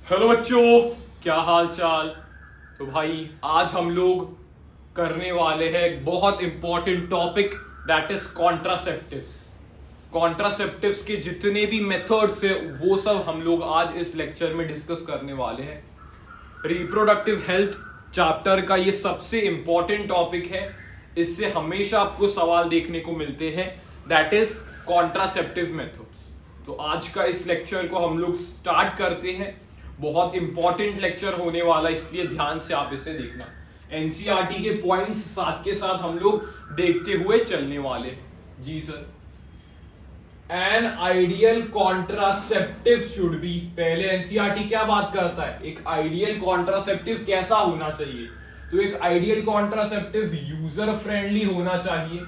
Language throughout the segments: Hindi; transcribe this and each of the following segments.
हेलो बच्चों, क्या हाल चाल। तो भाई आज हम लोग करने वाले हैं एक बहुत important topic, that is contraceptives. Contraceptives के जितने भी मेथड्स है वो सब हम लोग आज इस लेक्चर में डिस्कस करने वाले हैं। रिप्रोडक्टिव हेल्थ चैप्टर का ये सबसे इंपॉर्टेंट टॉपिक है। इससे हमेशा आपको सवाल देखने को मिलते हैं, दैट इज कॉन्ट्रासेप्टिव मेथड्स। तो आज का इस लेक्चर को हम लोग स्टार्ट करते हैं। बहुत इंपॉर्टेंट लेक्चर होने वाला, इसलिए ध्यान से आप इसे देखना। एनसीईआरटी के पॉइंट्स साथ के साथ हम लोग देखते हुए चलने वाले। जी sir. An ideal contraceptive should be, पहले एनसीईआरटी क्या बात करता है, एक आइडियल कॉन्ट्रासेप्टिव कैसा होना चाहिए। तो एक आइडियल कॉन्ट्रासेप्टिव यूजर फ्रेंडली होना चाहिए।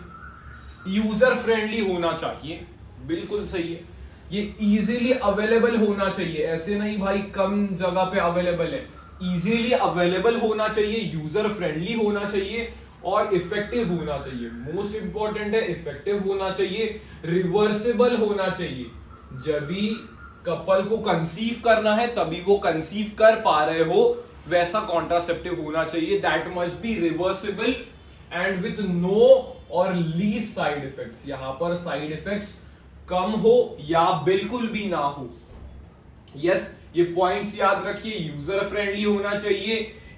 यूजर फ्रेंडली होना चाहिए, बिल्कुल सही है। ये इजीली अवेलेबल होना चाहिए, ऐसे नहीं भाई कम जगह पे अवेलेबल है, इजीली अवेलेबल होना चाहिए, यूजर फ्रेंडली होना चाहिए और इफेक्टिव होना चाहिए। मोस्ट इंपॉर्टेंट है इफेक्टिव होना चाहिए, रिवर्सिबल होना चाहिए। जब भी कपल को कंसीव करना है तभी वो कंसीव कर पा रहे हो, वैसा कॉन्ट्रासेप्टिव होना चाहिए। That must be reversible and with no और लीस्ट साइड इफेक्ट्स। यहां पर साइड इफेक्ट्स कम हो या बिल्कुल भी ना हो। यस, ये पॉइंट्स याद रखिए। यूजर फ्रेंडली होना चाहिए,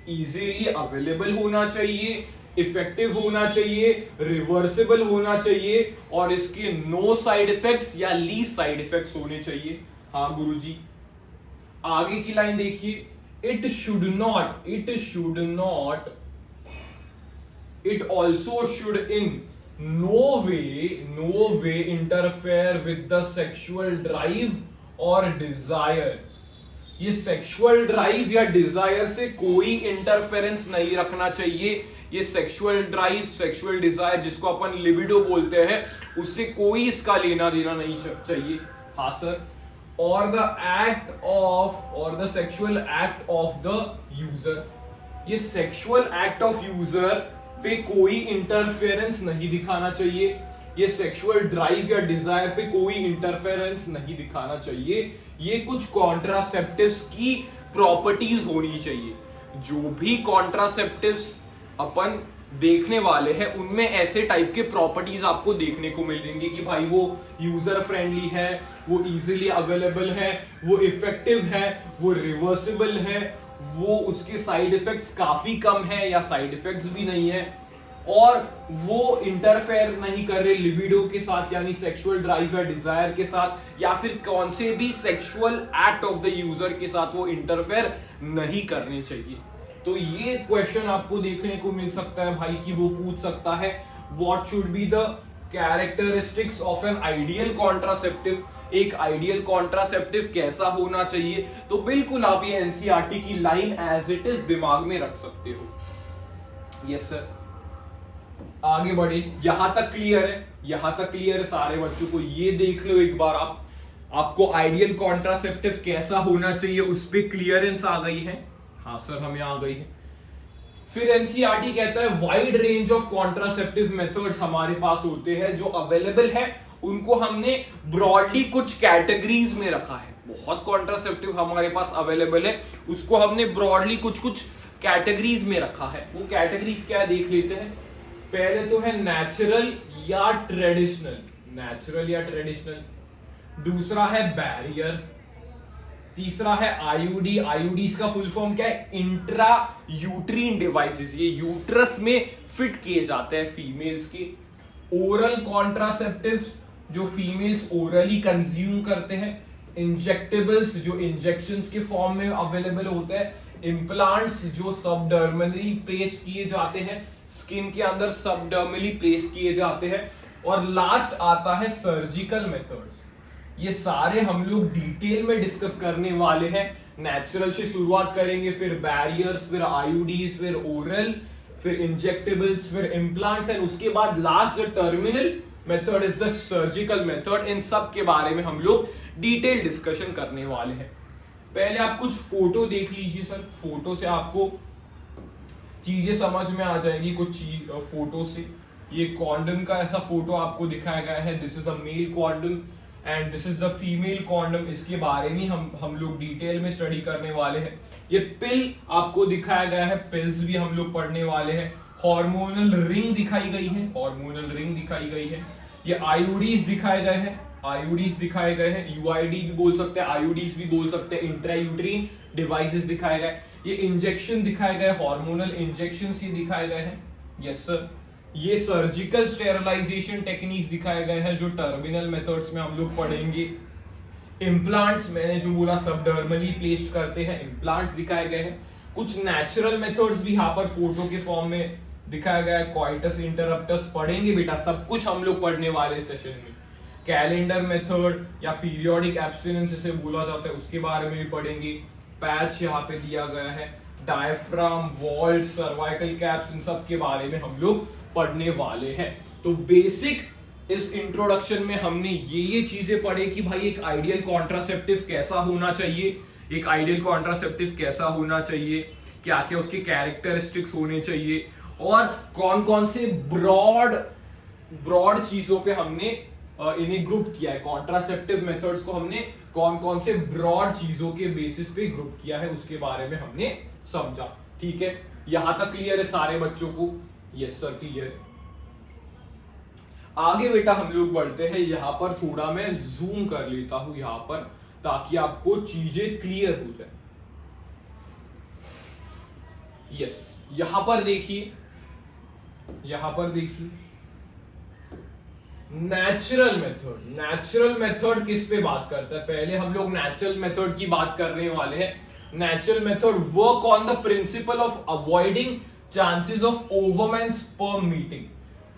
इजीली अवेलेबल होना चाहिए, इफेक्टिव होना चाहिए, रिवर्सिबल होना चाहिए और इसके नो साइड इफेक्ट्स या लीस्ट साइड इफेक्ट्स होने चाहिए। हाँ गुरुजी, आगे की लाइन देखिए। It should not it also should in no way interfere with the sexual drive or desire। ये सेक्सुअल ड्राइव या डिजायर से कोई इंटरफेरेंस नहीं रखना चाहिए। ये सेक्सुअल ड्राइव, सेक्सुअल डिजायर जिसको अपन लिबिडो बोलते हैं, उससे कोई इसका लेना देना नहीं चाहिए। हाँ सर। और the sexual act of the user, ये सेक्सुअल एक्ट ऑफ यूजर पे कोई इंटरफेरेंस नहीं दिखाना चाहिए। ये सेक्सुअल ड्राइव या डिजायर पे कोई इंटरफेरेंस नहीं दिखाना चाहिए। ये कुछ कॉन्ट्रासेप्टिव्स की प्रॉपर्टीज होनी चाहिए। जो भी कॉन्ट्रासेप्टिव्स अपन देखने वाले हैं उनमें ऐसे टाइप के प्रॉपर्टीज आपको देखने को मिलेंगे कि भाई वो यूजर फ्रेंडली है, वो इजीली अवेलेबल है, वो इफेक्टिव है, वो रिवर्सिबल है, वो उसके साइड इफेक्ट्स काफी कम है या साइड इफेक्ट्स भी नहीं है, और वो इंटरफेयर नहीं कर रहे लिबिडो के साथ यानी सेक्सुअल ड्राइव या डिजायर के साथ, या फिर कौन से भी sexual act of the user के साथ वो इंटरफेयर नहीं करने चाहिए। तो ये क्वेश्चन आपको देखने को मिल सकता है भाई कि वो पूछ सकता है what should be the characteristics of N ideal contraceptive. एक आइडियल कॉन्ट्रासेप्टिव कैसा होना चाहिए। तो बिल्कुल आप ये एनसीईआरटी की लाइन एज इट इज दिमाग में रख सकते हो। यस सर, आगे बढ़े। यहां तक क्लियर है, यहां तक क्लियर है सारे बच्चों को। ये देख लो एक बार आप, आपको आइडियल कॉन्ट्रासेप्टिव कैसा होना चाहिए उस पर क्लियरेंस आ गई है। हाँ सर, हमें आ गई है। फिर एनसीईआरटी कहता है wide range of contraceptive methods हमारे पास होते हैं जो अवेलेबल है, उनको हमने ब्रॉडली कुछ कैटेगरीज में रखा है। बहुत कॉन्ट्रासेप्टिव हमारे पास अवेलेबल है, उसको हमने ब्रॉडली कुछ कैटेगरीज में रखा है। वो कैटेगरीज क्या देख लेते हैं। पहले तो है नेचुरल या ट्रेडिशनल, नेचुरल या ट्रेडिशनल। दूसरा है बैरियर। तीसरा है आईयूडी। आईयूडी का फुल फॉर्म क्या है, इंट्रा यूट्रीन डिवाइसेस। ये यूट्रस में फिट किए जाते हैं फीमेल्स के। ओरल कॉन्ट्रासेप्टिव्स जो फीमेल्स ओरली कंज्यूम करते हैं। इंजेक्टेबल्स जो इंजेक्शंस के फॉर्म में अवेलेबल होते हैं। इम्प्लांट्स जो सबडर्मली प्लेस किए जाते हैं, स्किन के अंदर सबडर्मली प्लेस किए जाते हैं। और लास्ट आता है सर्जिकल मेथड्स। ये सारे हम लोग डिटेल में डिस्कस करने वाले हैं। नेचुरल से शुरुआत करेंगे, फिर बैरियर्स, फिर आईयूडीज, फिर ओरल, फिर इंजेक्टेबल्स, फिर इम्प्लांट्स, एंड उसके बाद लास्ट जो terminal method is the surgical method. इन सब के बारे में हम लोग डिटेल डिस्कशन करने वाले हैं। पहले आप कुछ फोटो देख लीजिए सर, फोटो से आपको चीजें समझ में आ जाएगी कुछ फोटो से। ये कॉन्डम का ऐसा फोटो आपको दिखाया गया है, this is the male condom. And this is the female condom. इसके बारे में हम लोग डिटेल में स्टडी करने वाले हैं। ये पिल आपको दिखाया गया है, पिल्स भी हम लोग पढ़ने वाले हैं। हार्मोनल रिंग दिखाई गई है, हार्मोनल रिंग दिखाई गई है। ये आईयूडीज दिखाए गए हैं, आईयूडीज दिखाए गए हैं, यूआईडी भी बोल सकते हैं, आईयूडीज भी बोल सकते हैं, इंट्रायूट्रीन डिवाइसेस दिखाए गए। ये इंजेक्शन दिखाए गए, हार्मोनल इंजेक्शन ये दिखाए गए हैं। Yes sir. ये सर्जिकल स्टेरलाइजेशन टेक्निक्स दिखाए गए हैं जो टर्मिनल मेथड्स में हम लोग पढ़ेंगे। इम्प्लांट्स मैंने जो बोला सबडर्मली प्लेस्ड करते हैं, इम्प्लांट्स दिखाए गए हैं। कुछ नेचुरल मेथड्स भी यहाँ पर फोटो के फॉर्म में दिखाया गया है। कॉइटस इंटरप्टस पढ़ेंगे बेटा, सब कुछ हम लोग पढ़ने वाले सेशन में। कैलेंडर मेथड या पीरियोडिक एब्स्टिनेंस इसे बोला जाता है, उसके बारे में भी पढ़ेंगे। पैच यहाँ पे दिया गया है, डायफ्राम, वॉल्ट, सर्वाइकल कैप्स, इन सब के बारे में हम लोग पढ़ने वाले हैं। तो बेसिक इस इंट्रोडक्शन में हमने ये चीजें पढ़े कि भाई एक आइडियल कॉन्ट्रासेप्टिव कैसा होना चाहिए, एक आइडियल कॉन्ट्रासेप्टिव कैसा होना चाहिए, क्या क्या उसके कैरेक्टरिस्टिक्स होने चाहिए, और कौन कौन से ब्रॉड चीजों पे हमने इन्हें ग्रुप किया है। कॉन्ट्रासेप्टिव मेथड्स को हमने कौन कौन से ब्रॉड चीजों के बेसिस पे ग्रुप किया है उसके बारे में हमने समझा। ठीक है, यहां तक क्लियर है सारे बच्चों को? यस सर, क्लियर है। आगे बेटा हम लोग बढ़ते हैं। यहां पर थोड़ा मैं जूम कर लेता हूं यहां पर, ताकि आपको चीजें क्लियर हो जाए। यस, यहां पर देखिए, यहां पर देखिए नेचुरल मेथड। नेचुरल मेथड किस पे बात करता है? पहले हम लोग नेचुरल मेथड की बात करने वाले हैं। Natural method work on the principle of avoiding chances of ovum and sperm meeting.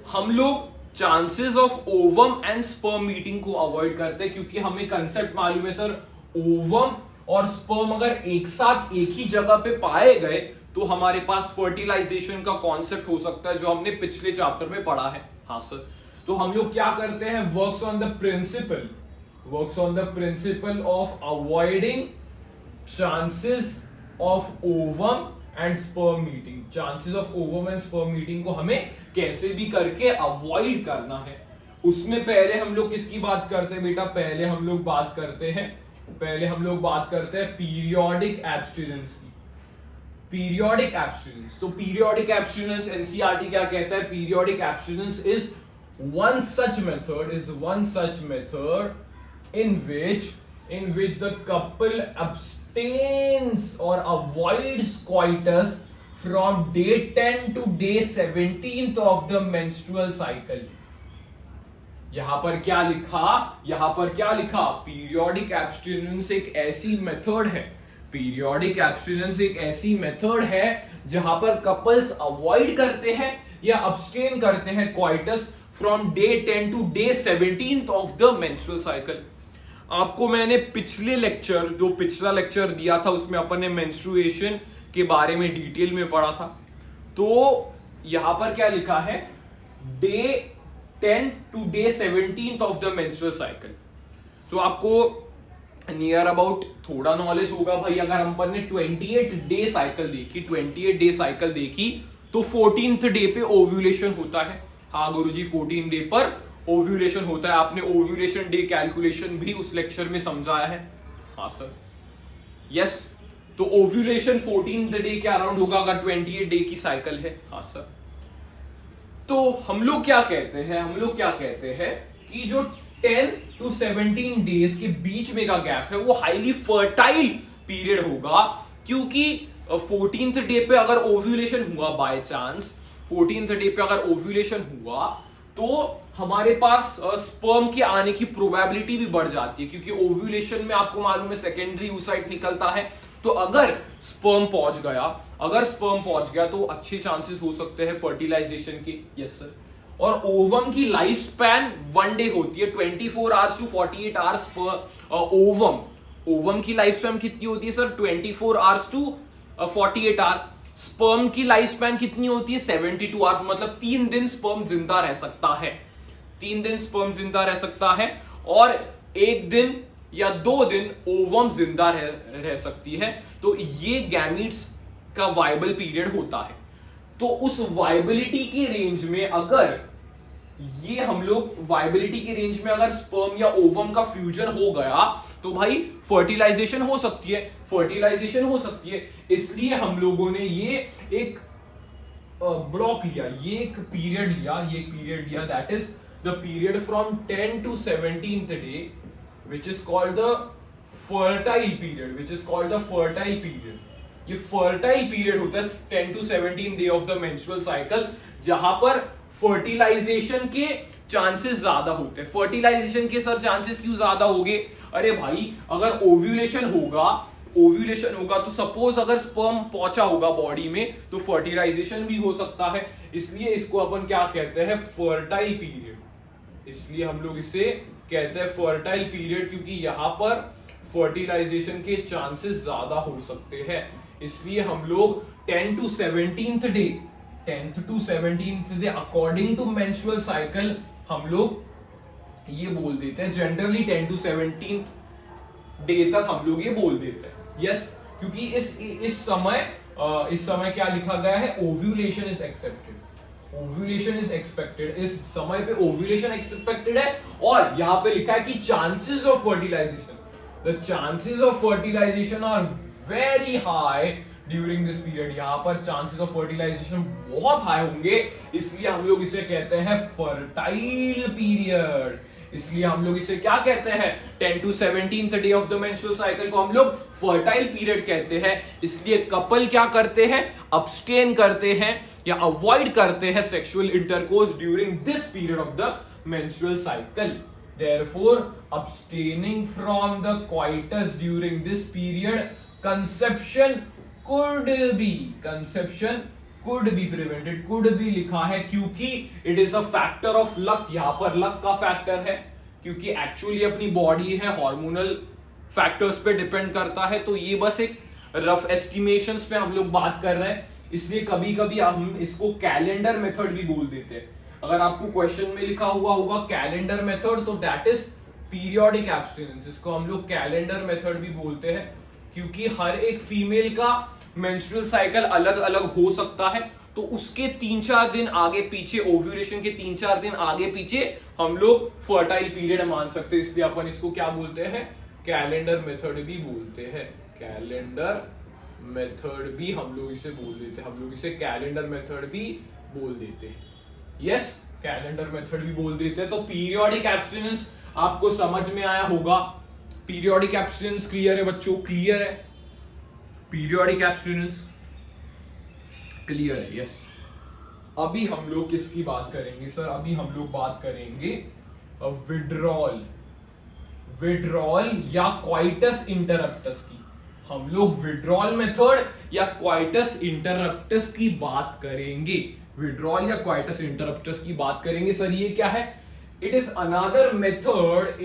हम लोग chances of ovum and sperm meeting को अवॉइड करते हैं, क्योंकि हमें कंसेप्ट मालूम है सर, ओवम और स्पर्म अगर एक साथ एक ही जगह पे पाए गए तो हमारे पास फर्टिलाइजेशन का कॉन्सेप्ट हो सकता है, जो हमने पिछले चैप्टर में पढ़ा है। हाँ सर। तो हम लोग क्या करते हैं? Works on the principle of avoiding chances of ovum and sperm meeting. Chances of ovum and sperm meeting को हमें कैसे भी करके अवॉइड करना है। उसमें पहले हम लोग किसकी बात करते हैं बेटा? पहले हम लोग बात करते हैं पीरियोडिक एब्स्टिनेंस की। पीरियोडिक एब्स्टिनेंस, तो पीरियोडिक एब्स्टिनेंस एनसीईआरटी क्या कहता है? Periodic abstinence is one such method in which the couple abstains or avoids coitus from day 10 to day 17th of the menstrual cycle. यहां पर क्या लिखा? पीरियोडिक एब्स्टिनेंस एक ऐसी मेथड है जहां पर कपल्स अवॉइड करते हैं या अब्सटेन करते हैं coitus from day 10 to day 17th of the menstrual cycle. आपको मैंने पिछला लेक्चर दिया था, उसमें अपन ने मेंस्ट्रुएशन के बारे में डिटेल में पढ़ा था। तो यहां पर क्या लिखा है? Day 10 to day 17th of the menstrual cycle. तो आपको नियर अबाउट थोड़ा नॉलेज होगा भाई। अगर अपन ने 28 डे साइकिल देखी तो 14th डे पे ओव्यूलेशन होता है। हाँ गुरुजी, 14 डे पर ओव्यूलेशन होता है। आपने ओव्यूलेशन डे कैलकुलेशन भी उस लेक्चर में समझाया है। हाँ सर, यस। तो ओव्यूलेशन 14th डे के अराउंड होगा अगर 28 डे की साइकिल है। हाँ सर। तो हम लोग क्या कहते हैं कि जो 10 to 17 डेज के बीच में का गैप है वो हाईली फर्टाइल पीरियड होगा, क्योंकि 14th डे पे अगर ओव्यूलेशन हुआ, बाय चांस 14th डे पे अगर ओव्यूलेशन हुआ तो हमारे पास स्पर्म के आने की प्रोबेबिलिटी भी बढ़ जाती है, क्योंकि ओव्यूलेशन में आपको मालूम है सेकेंडरी oocyte निकलता है। तो अगर स्पर्म पहुंच गया तो अच्छे चांसेस हो सकते हैं फर्टिलाइजेशन के। Yes sir. और ओवम की लाइफ स्पैन 1 डे होती है, 24 आवर्स टू 48 आवर्स पर ओवम की लाइफ स्पैन कितनी होती है sir? 24 hours to 48 hours. Sperm की लाइफ स्पैन कितनी होती है? 72 आवर्स। मतलब 3 दिन स्पर्म जिंदा रह सकता है, और 1 दिन या 2 दिन ओवम जिंदा रह सकती है। तो ये गैमीट्स का वाइबल पीरियड होता है। तो उस वाइबिलिटी के रेंज में अगर ये हम लोग वाइबिलिटी की रेंज में अगर स्पर्म या ओवम का फ्यूजन हो गया तो भाई फर्टिलाइजेशन हो सकती है, इसलिए हम लोगों ने ये एक ब्लॉक लिया, ये एक पीरियड लिया, that is the period from 10 to 17th day which is called the fertile period, ये fertile period होता है 10 to 17 day of the menstrual cycle, जहां पर फर्टिलाइजेशन के चांसेस ज्यादा होते हैं। फर्टिलाइजेशन के सर चांसेस क्यों ज्यादा होंगे? अरे भाई अगर ओव्यूलेशन होगा तो सपोज अगर स्पर्म पहुंचा होगा बॉडी में तो फर्टिलाइजेशन भी हो सकता है, इसलिए इसको अपन क्या कहते हैं? Fertile period. इसलिए हम लोग इसे कहते हैं फर्टाइल पीरियड, क्योंकि यहां पर फर्टिलाइजेशन के चांसेस ज्यादा हो सकते हैं। इसलिए हम लोग 10 to 17th day according to menstrual cycle हम लोग ये बोल देते हैं, जनरली 10 to 17th डे तक हम लोग ये बोल देते हैं। यस, क्योंकि इस समय क्या लिखा गया है? ओव्यूलेशन इज एक्सपेक्टेड, इस समय पे ओव्यूलेशन एक्सपेक्टेड है, और यहां पे लिखा है कि chances of fertilisation, the chances of fertilisation are very high during this period. यहां पर चांसेस ऑफ फर्टिलाइजेशन बहुत हाई होंगे, इसलिए हम लोग इसे कहते हैं फर्टाइल पीरियड। इसलिए हम लोग इसे क्या कहते हैं? 10 to 17th day of the menstrual cycle को हम लोग फर्टाइल पीरियड कहते हैं। इसलिए कपल क्या करते हैं? अब्सटेन करते हैं या अवॉइड करते हैं sexual intercourse during this period of the menstrual cycle. Therefore, abstaining from the coitus during this period, conception could be prevented, could be लिखा है क्योंकि it is a factor of luck, यहां पर luck का फैक्टर है, क्योंकि एक्चुअली अपनी बॉडी है, हार्मोनल फैक्टर्स पे डिपेंड करता है। तो ये बस एक रफ एस्टिमेशंस पे हम लोग बात कर रहे हैं, इसलिए कभी कभी हम इसको कैलेंडर मेथड भी बोल देते हैं। अगर आपको क्वेश्चन में लिखा हुआ होगा कैलेंडर मेथड, तो दैट इज पीरियोडिक एब्स्टिनेंस, इसको हम लोग कैलेंडर मेथड भी बोलते हैं, क्योंकि हर एक फीमेल का मेंस्ट्रुअल साइकिल अलग अलग हो सकता है, तो उसके 3-4 दिन आगे पीछे, ओव्यूलेशन के 3-4 दिन आगे पीछे हम लोग फर्टाइल पीरियड मान सकते हैं। इसलिए अपन इसको क्या बोलते हैं? कैलेंडर मेथड भी बोलते हैं, कैलेंडर मेथड भी हम लोग इसे बोल देते हैं, हम लोग इसे कैलेंडर मेथड भी बोल देते हैं। यस, कैलेंडर मेथड भी बोल देते हैं। तो पीरियोडिक एब्स्टिनेंस आपको समझ में आया होगा। पीरियोडिक एब्स्टिनेंस क्लियर है बच्चों? क्लियर है? पीरियोडिक एब्स्टिनेंस क्लियर है? यस। अभी हम लोग किसकी बात करेंगे सर? अभी हम लोग बात करेंगे विड्रॉल या क्वाइटस इंटरप्टस की। हम लोग विड्रॉल मेथड या क्वाइटस इंटरप्टस की बात करेंगे। विड्रॉल या क्वाइटस इंटरप्टस की बात करेंगे। सर ये क्या है? It is another method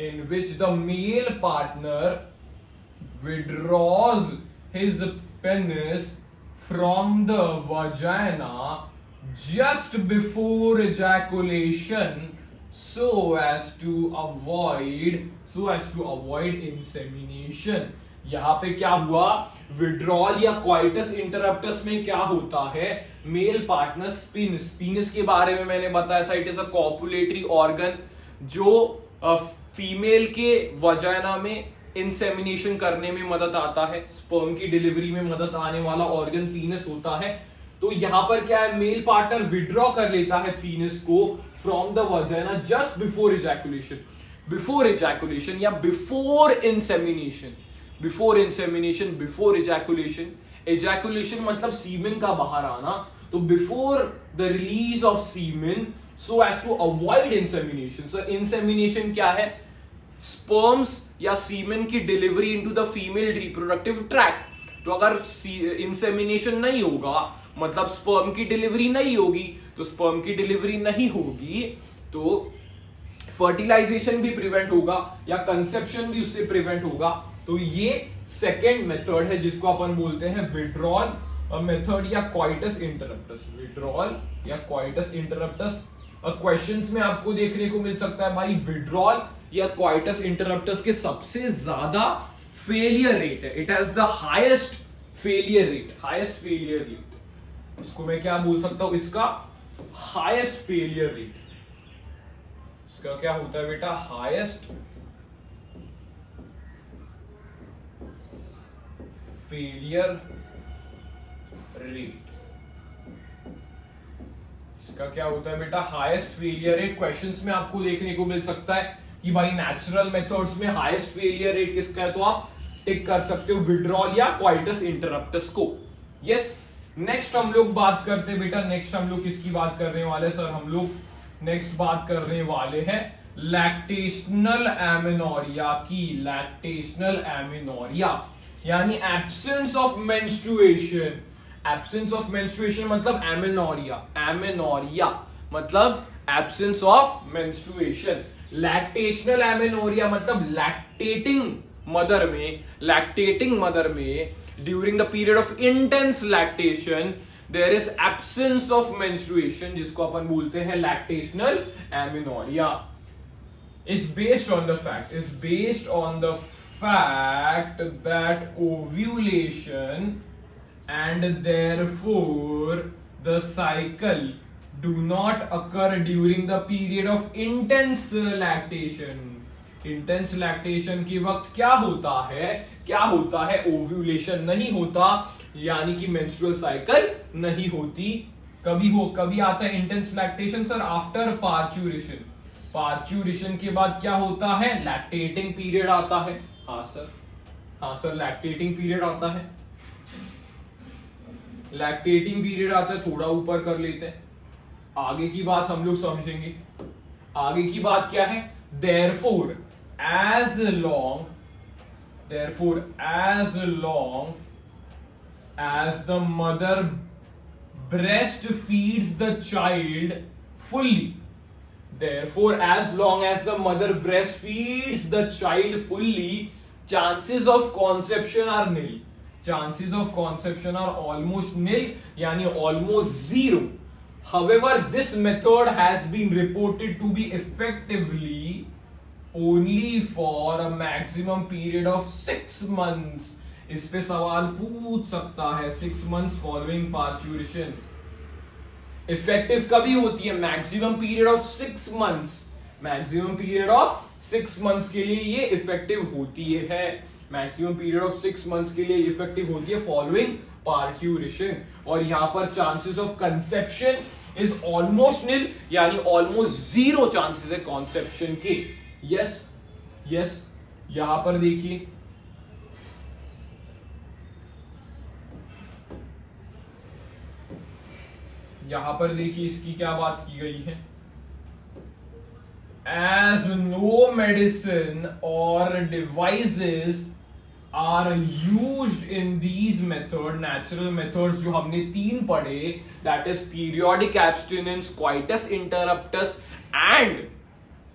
in which the male partner withdraws his penis from the vagina just before ejaculation so as to avoid insemination। यहां पे क्या हुआ? विड्रॉल या क्वाइटस इंटरप्टस में क्या होता है? मेल पार्टनर पीनिस के बारे में मैंने बताया था, it is a copulatory organ जो फीमेल के वजाइना में इंसेमिनेशन करने में मदद आता है, स्पर्म की डिलीवरी में मदद आने वाला ऑर्गन पीनिस होता है। तो यहां पर क्या है? मेल पार्टनर विड्रॉ कर लेता है पीनिस को from the vagina just before ejaculation या बिफोर इजैकुलेशन। इजैकुलेशन मतलब सीमेन का बाहर आना, तो before the release of semen so as to avoid insemination. Sir insemination क्या है? स्पर्म्स या सीमेन की delivery into the female reproductive tract. तो अगर इंसेमिनेशन नहीं होगा मतलब स्पर्म की डिलीवरी नहीं होगी, तो स्पर्म की डिलीवरी नहीं होगी तो फर्टिलाइजेशन भी प्रिवेंट होगा या कंसेप्शन भी उससे प्रिवेंट होगा। तो ये सेकेंड मेथड है जिसको अपन बोलते हैं विड्रॉल मेथड या क्वाइटस इंटरप्टस। विड्रॉल या क्वाइटस इंटरप्टस क्वेश्चंस में आपको देखने को मिल सकता है भाई, विड्रॉल या क्वाइटस इंटरप्टस के सबसे ज्यादा फेलियर रेट है, it has the highest failure rate. इसको मैं क्या बोल सकता हूं? इसका हाईएस्ट फेलियर रेट। इसका क्या होता है बेटा? Highest failure rate. इसका क्या होता है बेटा? Highest failure rate. क्वेश्चंस में आपको देखने को मिल सकता है कि भाई नेचुरल मेथड्स में हाईएस्ट फेलियर रेट किसका है, तो आप टिक कर सकते हो विड्रॉल या क्वाइटस इंटरप्टस को। यस, नेक्स्ट हम लोग बात करते हैं बेटा, नेक्स्ट हम लोग किसकी बात करने वाले सर? हम लोग नेक्स्ट बात करने वाले हैं लैक्टेशनल एमेनोरिया की। लैक्टेशनल एमेनोरिया यानी absence of menstruation. Absence of menstruation मतलब एमेनोरिया। एमेनोरिया मतलब absence of menstruation. Lactational amenorrhoea मतलब लैक्टेटिंग मदर में during the period of intense lactation there is absence of menstruation, जिसको अपन बोलते हैं lactational amenorrhoea. is based on the fact that ovulation and therefore the cycle do not occur during the period of intense lactation। Intense lactation के वक्त क्या होता है? ओव्यूलेशन नहीं होता, यानी कि मेंस्ट्रुअल साइकिल नहीं होती। कभी आता है intense lactation sir? After parturition. Parturition के बाद क्या होता है? लैक्टेटिंग पीरियड आता है। हाँ सर लैक्टेटिंग पीरियड आता है। लैक्टेटिंग पीरियड आता है, थोड़ा ऊपर कर लेते हैं। आगे की बात हम लोग समझेंगे। आगे की बात क्या है? Therefore, as long as the mother breastfeeds the child fully, therefore as long as the mother breastfeeds the child fully, chances of conception are nil। chances of conception are almost nil, yani almost zero। However, this method has been reported to be effectively only for a maximum period of 6 months। इस पे सवाल पूछ सकता है 6 months following parturition। इफेक्टिव कभी होती है? Maximum period of 6 months। Maximum period of 6 months के लिए ये इफेक्टिव होती है। मैक्सिमम पीरियड ऑफ 6 months के लिए इफेक्टिव होती है फॉलोइंग पार्च्यूरेशन। और यहां पर chances of conception is almost nil, यानी ऑलमोस्ट जीरो चांसेस है कॉन्सेप्शन के। यस यहां पर देखिए, इसकी क्या बात की गई है? As no medicine or devices are used in these method, natural methods जो हमने 3 पढ़े, that is periodic abstinence, coitus interruptus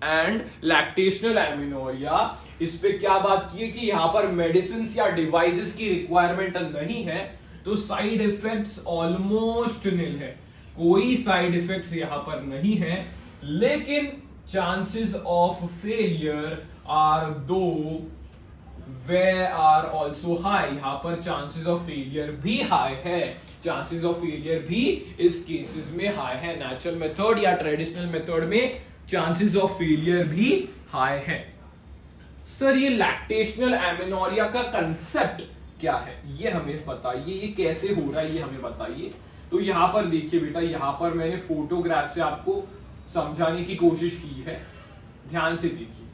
and lactational amenorrhea। इस पे क्या बात की है कि यहां पर मेडिसिन या डिवाइसेस की रिक्वायरमेंट नहीं है, तो साइड इफेक्ट्स ऑलमोस्ट निल है। कोई साइड इफेक्ट्स यहां पर नहीं है, लेकिन chances of failure are though where are also high। यहां पर chances of failure भी high है। chances of failure भी इस केसेस में high है। नेचुरल मेथड या ट्रेडिशनल मेथड में chances of failure भी high है। सर ये लैक्टेशनल एमेनोरिया का कंसेप्ट क्या है, ये हमें बताइए, ये कैसे हो रहा है ये हमें बताइए। तो यहां पर देखिए बेटा, यहां पर मैंने फोटोग्राफ से आपको समझाने की कोशिश की है, ध्यान से देखिए।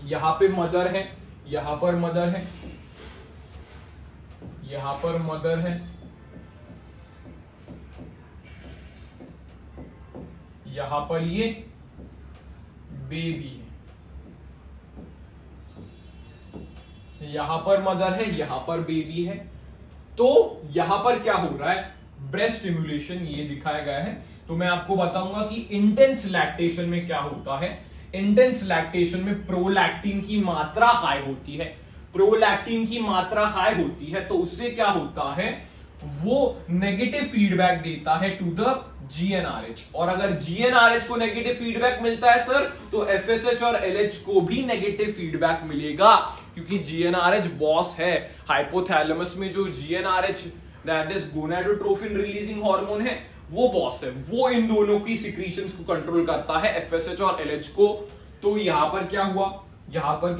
यहां पे मदर है, यहां पर मदर है, यहां पर मदर है, यहां पर ये बेबी है, यहां पर मदर है, यहां पर बेबी है। तो यहां पर क्या हो रहा है? ब्रेस्ट स्टिमुलेशन ये दिखाया गया है। तो मैं आपको बताऊंगा कि इंटेंस लैक्टेशन में क्या होता है। इंटेंस लैक्टेशन में प्रोलैक्टिन की मात्रा हाई होती है। प्रोलैक्टिन की मात्रा हाई होती है तो उससे क्या होता है? वो नेगेटिव फीडबैक देता है टू द जीएनआरएच, और अगर जीएनआरएच को नेगेटिव फीडबैक मिलता है सर, तो एफएसएच और एलएच को भी नेगेटिव फीडबैक मिलेगा, क्योंकि जीएनआरएच बॉस है। हाइपोथैलेमस में जो GnRH that is gonadotrophin releasing hormone है, वो बॉस है, वो इन दोनों की सिक्रीशंस को कंट्रोल करता है, एफएसएच और एलएच को। तो यहां पर क्या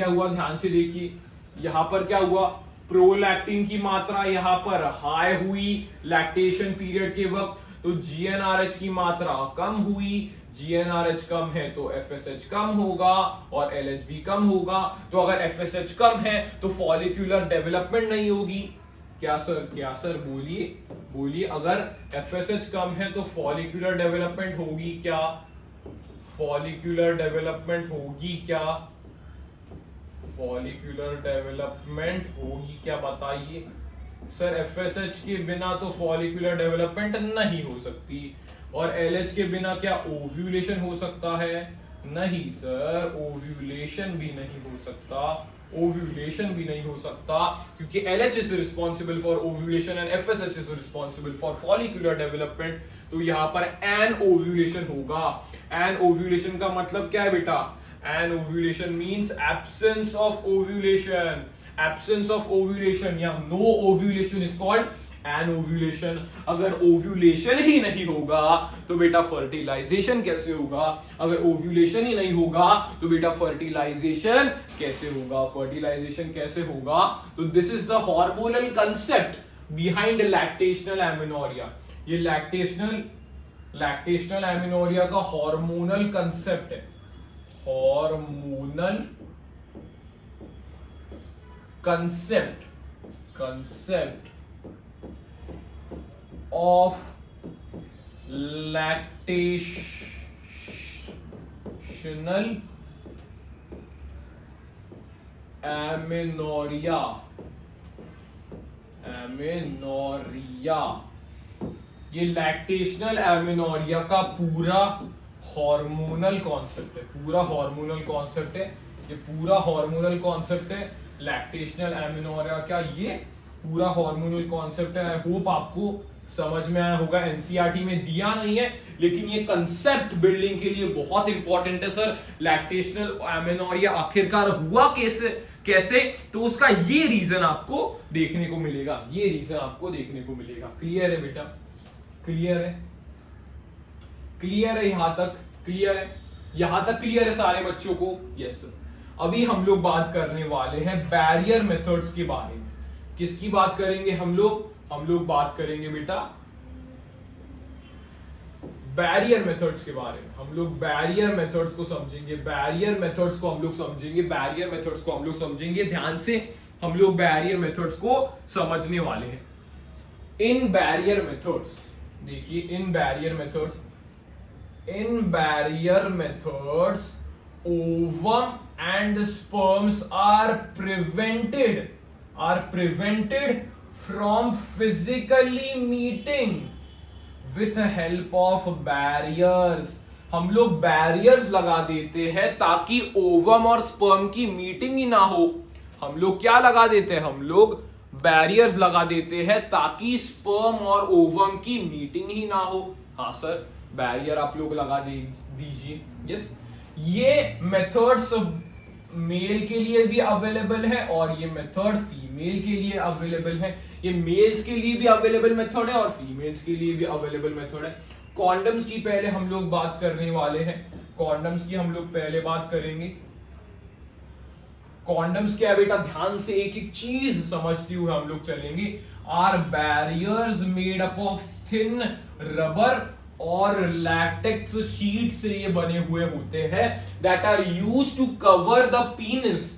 हुआ, ध्यान से देखिए, यहां पर क्या हुआ, प्रोलैक्टिन की मात्रा यहां पर हाई हुई लैक्टेशन पीरियड के वक्त, तो जीएनआरएच की मात्रा कम हुई, जीएनआरएच कम है तो एफएसएच कम होगा और एलएच भी कम होगा। तो अगर एफएसएच कम है तो फॉलिक्यूलर डेवलपमेंट नहीं होगी। क्या सर बोलिए, अगर एफएसएच कम है तो फॉलिक्यूलर डेवलपमेंट होगी क्या? फॉलिक्यूलर डेवलपमेंट होगी क्या बताइए सर? एफएसएच के बिना तो फॉलिक्यूलर डेवलपमेंट नहीं हो सकती, और एलएच के बिना क्या ओव्यूलेशन हो सकता है? नहीं सर, ओव्यूलेशन भी नहीं हो सकता, क्योंकि LH is responsible for ovulation and FSH is responsible for follicular development. तो यहां पर एन ओव्यूलेशन होगा। एन ओव्यूलेशन का मतलब क्या है बेटा? Anovulation means absence of ovulation, या no ovulation is called anovulation. अगर ओव्यूलेशन ही नहीं होगा तो बेटा फर्टिलाइजेशन कैसे होगा? अगर ओव्यूलेशन ही नहीं होगा तो बेटा फर्टिलाइजेशन कैसे होगा? तो this is the hormonal concept behind lactational amenorrhoea. ये लैक्टेशनल एमिनोरिया का हार्मोनल कंसेप्ट है, hormonal concept of lactational amenorrhea। ये लैक्टेशनल एमिनोरिया का पूरा हार्मोनल कॉन्सेप्ट है, लैक्टेशनल एमिनोरिया का ये पूरा हार्मोनल कॉन्सेप्ट है। आई होप आपको समझ में आया होगा। एनसीईआरटी में दिया नहीं है, लेकिन ये कंसेप्ट बिल्डिंग के लिए बहुत इंपॉर्टेंट है सर। लैक्टेशनल एमिनोरिया आखिरकार हुआ कैसे, तो उसका ये रीजन आपको देखने को मिलेगा, क्लियर है बेटा? क्लियर है यहां तक क्लियर है सारे बच्चों को? Yes sir. अभी हम लोग बात करने वाले हैं बैरियर मेथड्स के बारे में। किसकी बात करेंगे हम लोग बात करेंगे बेटा बैरियर मेथड्स के बारे में। हम लोग बैरियर मेथड्स को समझेंगे, ध्यान से हम लोग बैरियर मेथड्स को समझने वाले हैं। इन बैरियर मेथड्स देखिए, इन barrier methods ovum and sperms are prevented from physically meeting with the help of barriers। हम लोग बैरियर्स लगा देते हैं ताकि ओवम और स्पर्म की मीटिंग ही ना हो। हम लोग क्या लगा देते हैं? हम लोग बैरियर्स लगा देते हैं ताकि स्पर्म और ओवम की मीटिंग ही ना हो। हाँ सर, बैरियर आप लोग लगा दीजिए। यस, ये मेथड्स मेल के लिए भी अवेलेबल है और ये मेथड फीमेल के लिए अवेलेबल है। ये मेल्स के लिए भी अवेलेबल मेथड है और फीमेल्स के लिए भी अवेलेबल मेथड है। कॉन्डम्स की पहले हम लोग बात करने वाले हैं। कॉन्डम्स की हम लोग पहले बात करेंगे। कॉन्डम्स क्या है बेटा? ध्यान से एक एक चीज समझते हुए हम लोग चलेंगे। Are barriers made up of thin rubber और लैटेक्स शीट से ये बने हुए होते हैं, that are used to cover the penis.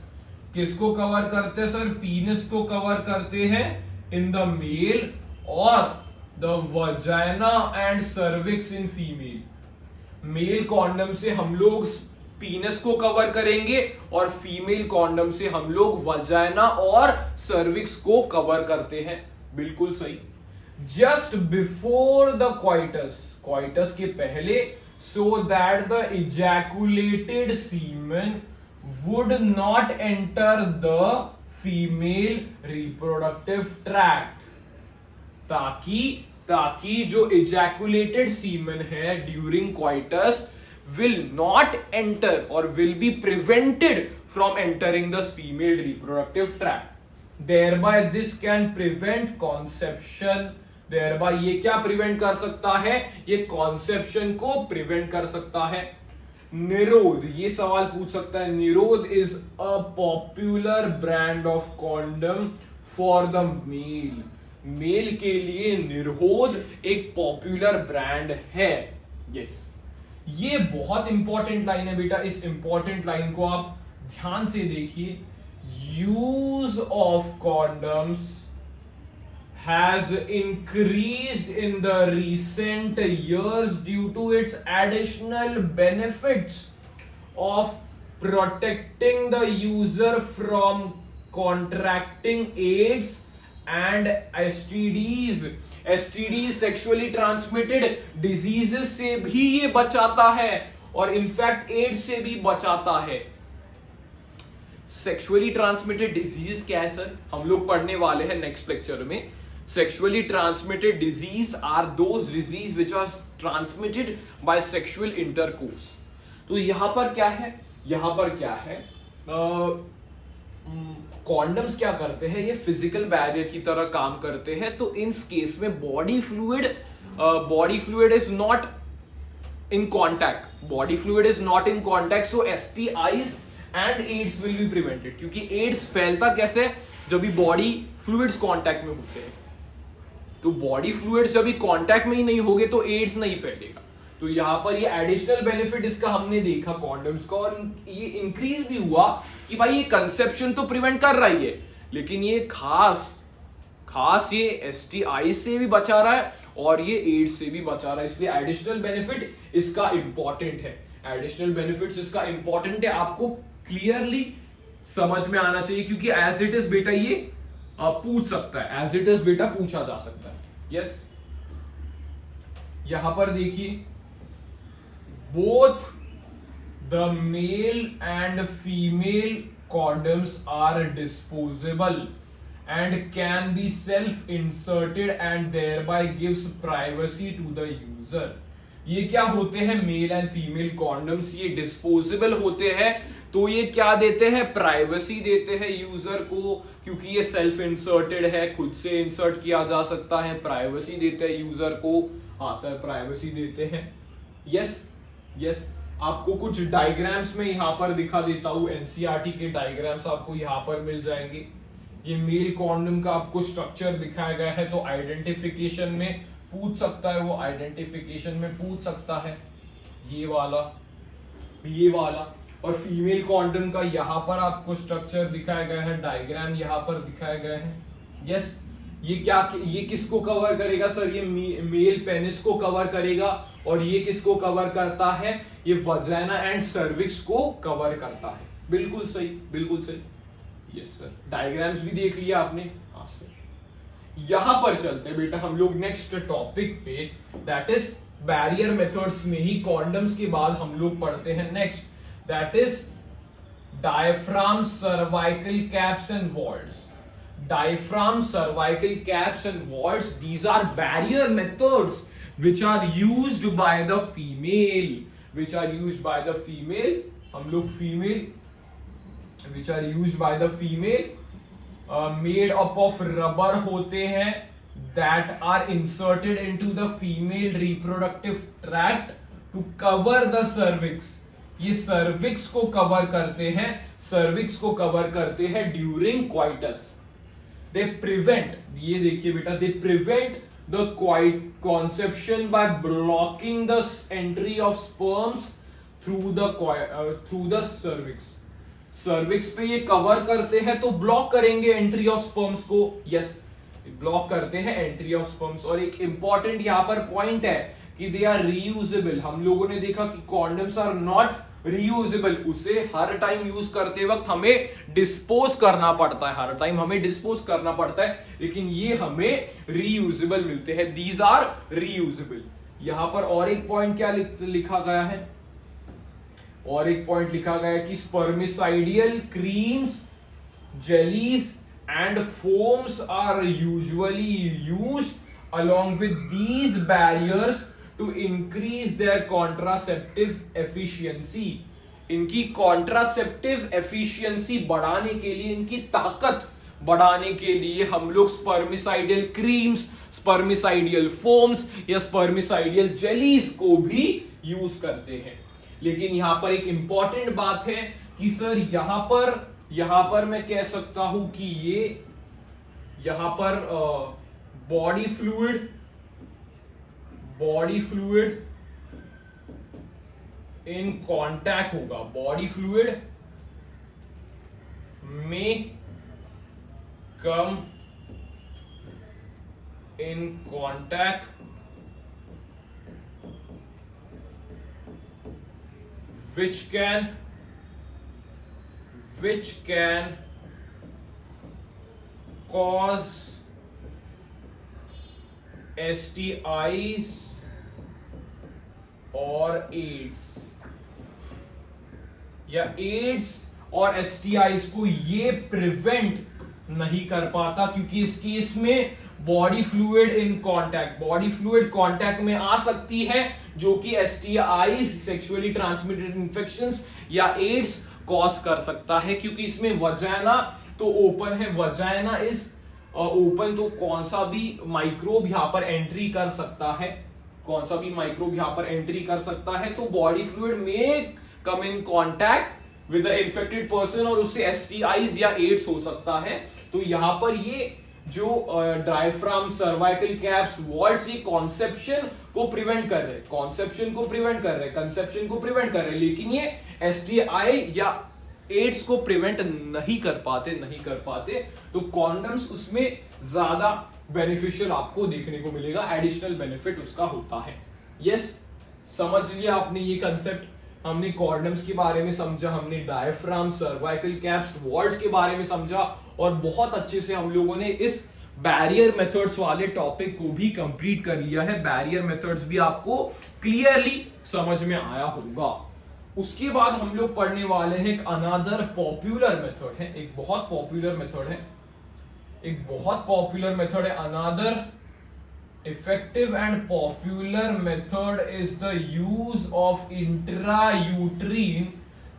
किसको कवर करते हैं सर? पीनिस को कवर करते हैं इन द मेल और the vagina and cervix in female. Male condom से हम लोग पीनस को कवर करेंगे और फीमेल कॉन्डम से हम लोग वजाइना और सर्विक्स को कवर करते हैं। बिल्कुल सही। जस्ट बिफोर द क्वाइटस के पहले, so that the ejaculated semen would not enter the female reproductive tract। ताकि जो ejaculated semen है during coitus will not enter or will be prevented from entering the female reproductive tract। Thereby this can prevent conception, thereby ये क्या प्रिवेंट कर सकता है, ये कॉन्सेप्शन को प्रिवेंट कर सकता है। निरोध, ये सवाल पूछ सकता है, Nirodh is a popular brand of condom for the male. Male के लिए निरोध एक पॉपुलर ब्रांड है। यस, ये बहुत इंपॉर्टेंट लाइन है बेटा, इस इंपॉर्टेंट लाइन को आप ध्यान से देखिए। Use of condoms has increased in the recent years due to its additional benefits of protecting the user from contracting AIDS and STDs. STDs sexually transmitted diseases से भी ये बचाता है और इनफैक्ट एड्स से भी बचाता है। सेक्सुअली ट्रांसमिटेड डिजीज क्या है सर, हम लोग पढ़ने वाले हैं नेक्स्ट लेक्चर में। Sexually transmitted disease are those disease which are transmitted by sexual intercourse। तो यहां पर क्या है, यहां पर क्या है, कॉन्डम्स क्या करते हैं, ये फिजिकल बैरियर की तरह काम करते हैं। तो इन केस में body fluid is not in contact, body fluid is not in contact, so STIs and AIDS will be prevented. क्योंकि एड्स फैलता कैसे, जब भी बॉडी फ्लूइड्स कॉन्टैक्ट में होते हैं। तो बॉडी फ्लूइड्स जब भी कांटेक्ट में ही नहीं होंगे तो एड्स नहीं फैलेगा। तो यहां पर ये एडिशनल बेनिफिट इसका हमने देखा कॉन्डम्स का, और ये इंक्रीज भी हुआ कि भाई ये कंसेप्शन तो प्रिवेंट कर रही है, लेकिन ये खास ये STI से भी बचा रहा है और ये एड्स से भी बचा रहा है। इसलिए एडिशनल बेनिफिट इसका इंपॉर्टेंट है, एडिशनल बेनिफिट्स इसका इंपॉर्टेंट है, आपको क्लियरली समझ में आना चाहिए। क्योंकि एज इट इज बेटा ये पूछ सकता है, एज इट इज बेटा पूछा जा सकता है। यस, यहां पर देखिए, both the male and female condoms are disposable and can be self inserted and thereby gives privacy to the user. ये क्या होते हैं, मेल एंड फीमेल कॉन्डम्स, ये डिस्पोजेबल होते हैं। तो ये क्या देते हैं, प्राइवेसी देते हैं यूजर को, क्योंकि ये सेल्फ इंसर्टेड है, खुद से इंसर्ट किया जा सकता है, प्राइवेसी देते हैं यूजर को। हाँ सर, प्राइवेसी देते हैं। यस, आपको कुछ डायग्राम्स में यहां पर दिखा देता हूं, NCERT के डायग्राम्स आपको यहां पर मिल जाएंगे। ये मेल कॉन्डम का आपको स्ट्रक्चर दिखाया गया है, तो आइडेंटिफिकेशन में पूछ सकता है, वो आइडेंटिफिकेशन में पूछ सकता है, ये वाला। और फीमेल कॉन्डम का यहां पर आपको स्ट्रक्चर दिखाया गया है, डायग्राम यहां पर दिखाया गया है। यस, ये किसको कवर करेगा सर, ये मेल पेनिस को कवर करेगा, और ये किसको कवर करता है, ये वजाइना एंड सर्विक्स को कवर करता है। बिल्कुल सही। यस सर, डायग्राम्स भी देख लिया आपने। हाँ सर, यहां पर चलते हैं बेटा हम लोग नेक्स्ट टॉपिक पे, दैट इज बैरियर मेथड्स में ही कॉन्डम्स के बाद हम लोग पढ़ते हैं next, that is diaphragm, cervical caps and vaults. Diaphragm, cervical caps and vaults, these are barrier methods which are used by the female, हम लोग female, which are used by the female, made up of rubber होते हैं, that are inserted into the female reproductive tract to cover the cervix। ये cervix को कवर करते हैं during coitus। They prevent, ये देखिए बेटा, they prevent the conception by blocking the entry of sperms through the cervix। cervix पे ये कवर करते हैं, तो ब्लॉक करेंगे एंट्री ऑफ स्पर्म्स को। यस, ब्लॉक करते हैं एंट्री ऑफ स्पर्म्स। और एक इंपॉर्टेंट यहां पर पॉइंट है कि दे आर रीयूजेबल। हम लोगों ने देखा कि कॉन्डम्स आर नॉट रीयूजेबल, उसे हर टाइम यूज करते वक्त हमें डिस्पोज करना पड़ता है, लेकिन ये हमें रीयूजेबल मिलते हैं, दीज आर रीयूजेबल। यहां पर और एक पॉइंट क्या लिखा गया है, कि spermicidal creams, jellies and foams are usually used along with these barriers to increase their contraceptive efficiency। इनकी कॉन्ट्रासेप्टिव एफिशिएंसी बढ़ाने के लिए, इनकी ताकत बढ़ाने के लिए हम लोग स्पर्मिसाइडियल क्रीम्स, स्पर्मिसाइडियल फोम्स या स्पर्मिसाइडियल जेलीज को भी यूज करते हैं। लेकिन यहां पर एक इंपॉर्टेंट बात है कि सर यहां पर मैं कह सकता हूं कि ये यहां पर बॉडी फ्लूइड इन कांटेक्ट होगा, बॉडी फ्लूइड में come in contact which can cause STIs और एड्स, या एड्स और STIs को ये प्रिवेंट नहीं कर पाता, क्योंकि इस केस में body fluid in contact, body fluid contact में आ सकती है, जो कि STIs, सेक्सुअली ट्रांसमिटेड इंफेक्शंस या एड्स कॉज कर सकता है, क्योंकि इसमें वजाइना तो ओपन है, वजाइना इज ओपन, तो कौन सा भी माइक्रोब यहां पर एंट्री कर सकता है, कौन सा भी माइक्रोब यहां पर एंट्री कर सकता है, तो बॉडी फ्लूइड में come in contact with the infected person और उससे STIs या एड्स हो सकता है। तो यहां पर ये जो डायफ्राम, सर्वाइकल कैप्स, वॉल्ट्स, ये कॉन्सेप्शन को प्रिवेंट कर रहे, कंसेप्शन को प्रिवेंट कर रहे, लेकिन ये STI या एड्स को प्रिवेंट नहीं कर पाते। तो कॉन्डम्स उसमें ज्यादा बेनिफिशियल आपको देखने को मिलेगा, एडिशनल बेनिफिट उसका होता है। यस, समझ लिया आपने ये कंसेप्ट। हमने कॉन्डम्स के बारे में समझा, हमने डायफ्राम, सर्वाइकल कैप्स, वॉल्ट्स के बारे में समझा, और बहुत अच्छे से हम लोगों ने इस बैरियर मेथड्स वाले टॉपिक को भी कंप्लीट कर लिया है। बैरियर मेथड्स भी आपको क्लियरली समझ में आया होगा। उसके बाद हम लोग पढ़ने वाले हैं एक अनदर पॉपुलर मेथड है, एक बहुत पॉपुलर मेथड है, another effective and popular method is the use of intrauterine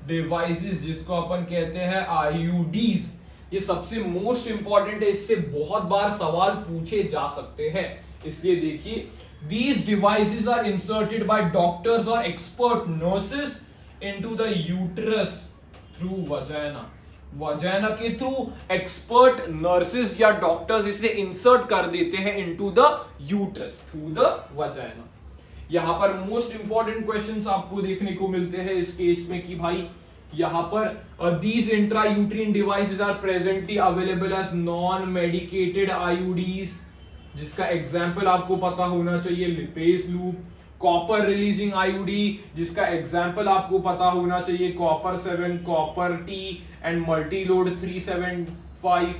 devices, जिसको अपन कहते हैं IUDs। ये सबसे मोस्ट इंपॉर्टेंट है, इससे बहुत बार सवाल पूछे जा सकते हैं, इसलिए देखिए, these devices are inserted by doctors or expert nurses into the uterus through vagina। Vagina के थ्रू एक्सपर्ट नर्सेस या डॉक्टर्स इसे इंसर्ट कर देते हैं into the uterus through the vagina. यहां पर मोस्ट इंपॉर्टेंट क्वेश्चंस आपको देखने को मिलते हैं इस केस में कि भाई यहां पर these intrauterine devices are presently available as non medicated IUDs, जिसका एग्जांपल आपको पता होना चाहिए, Lippes loop. Copper releasing IUD, जिसका एग्जाम्पल आपको पता होना चाहिए, copper 7, copper T and multiload 375।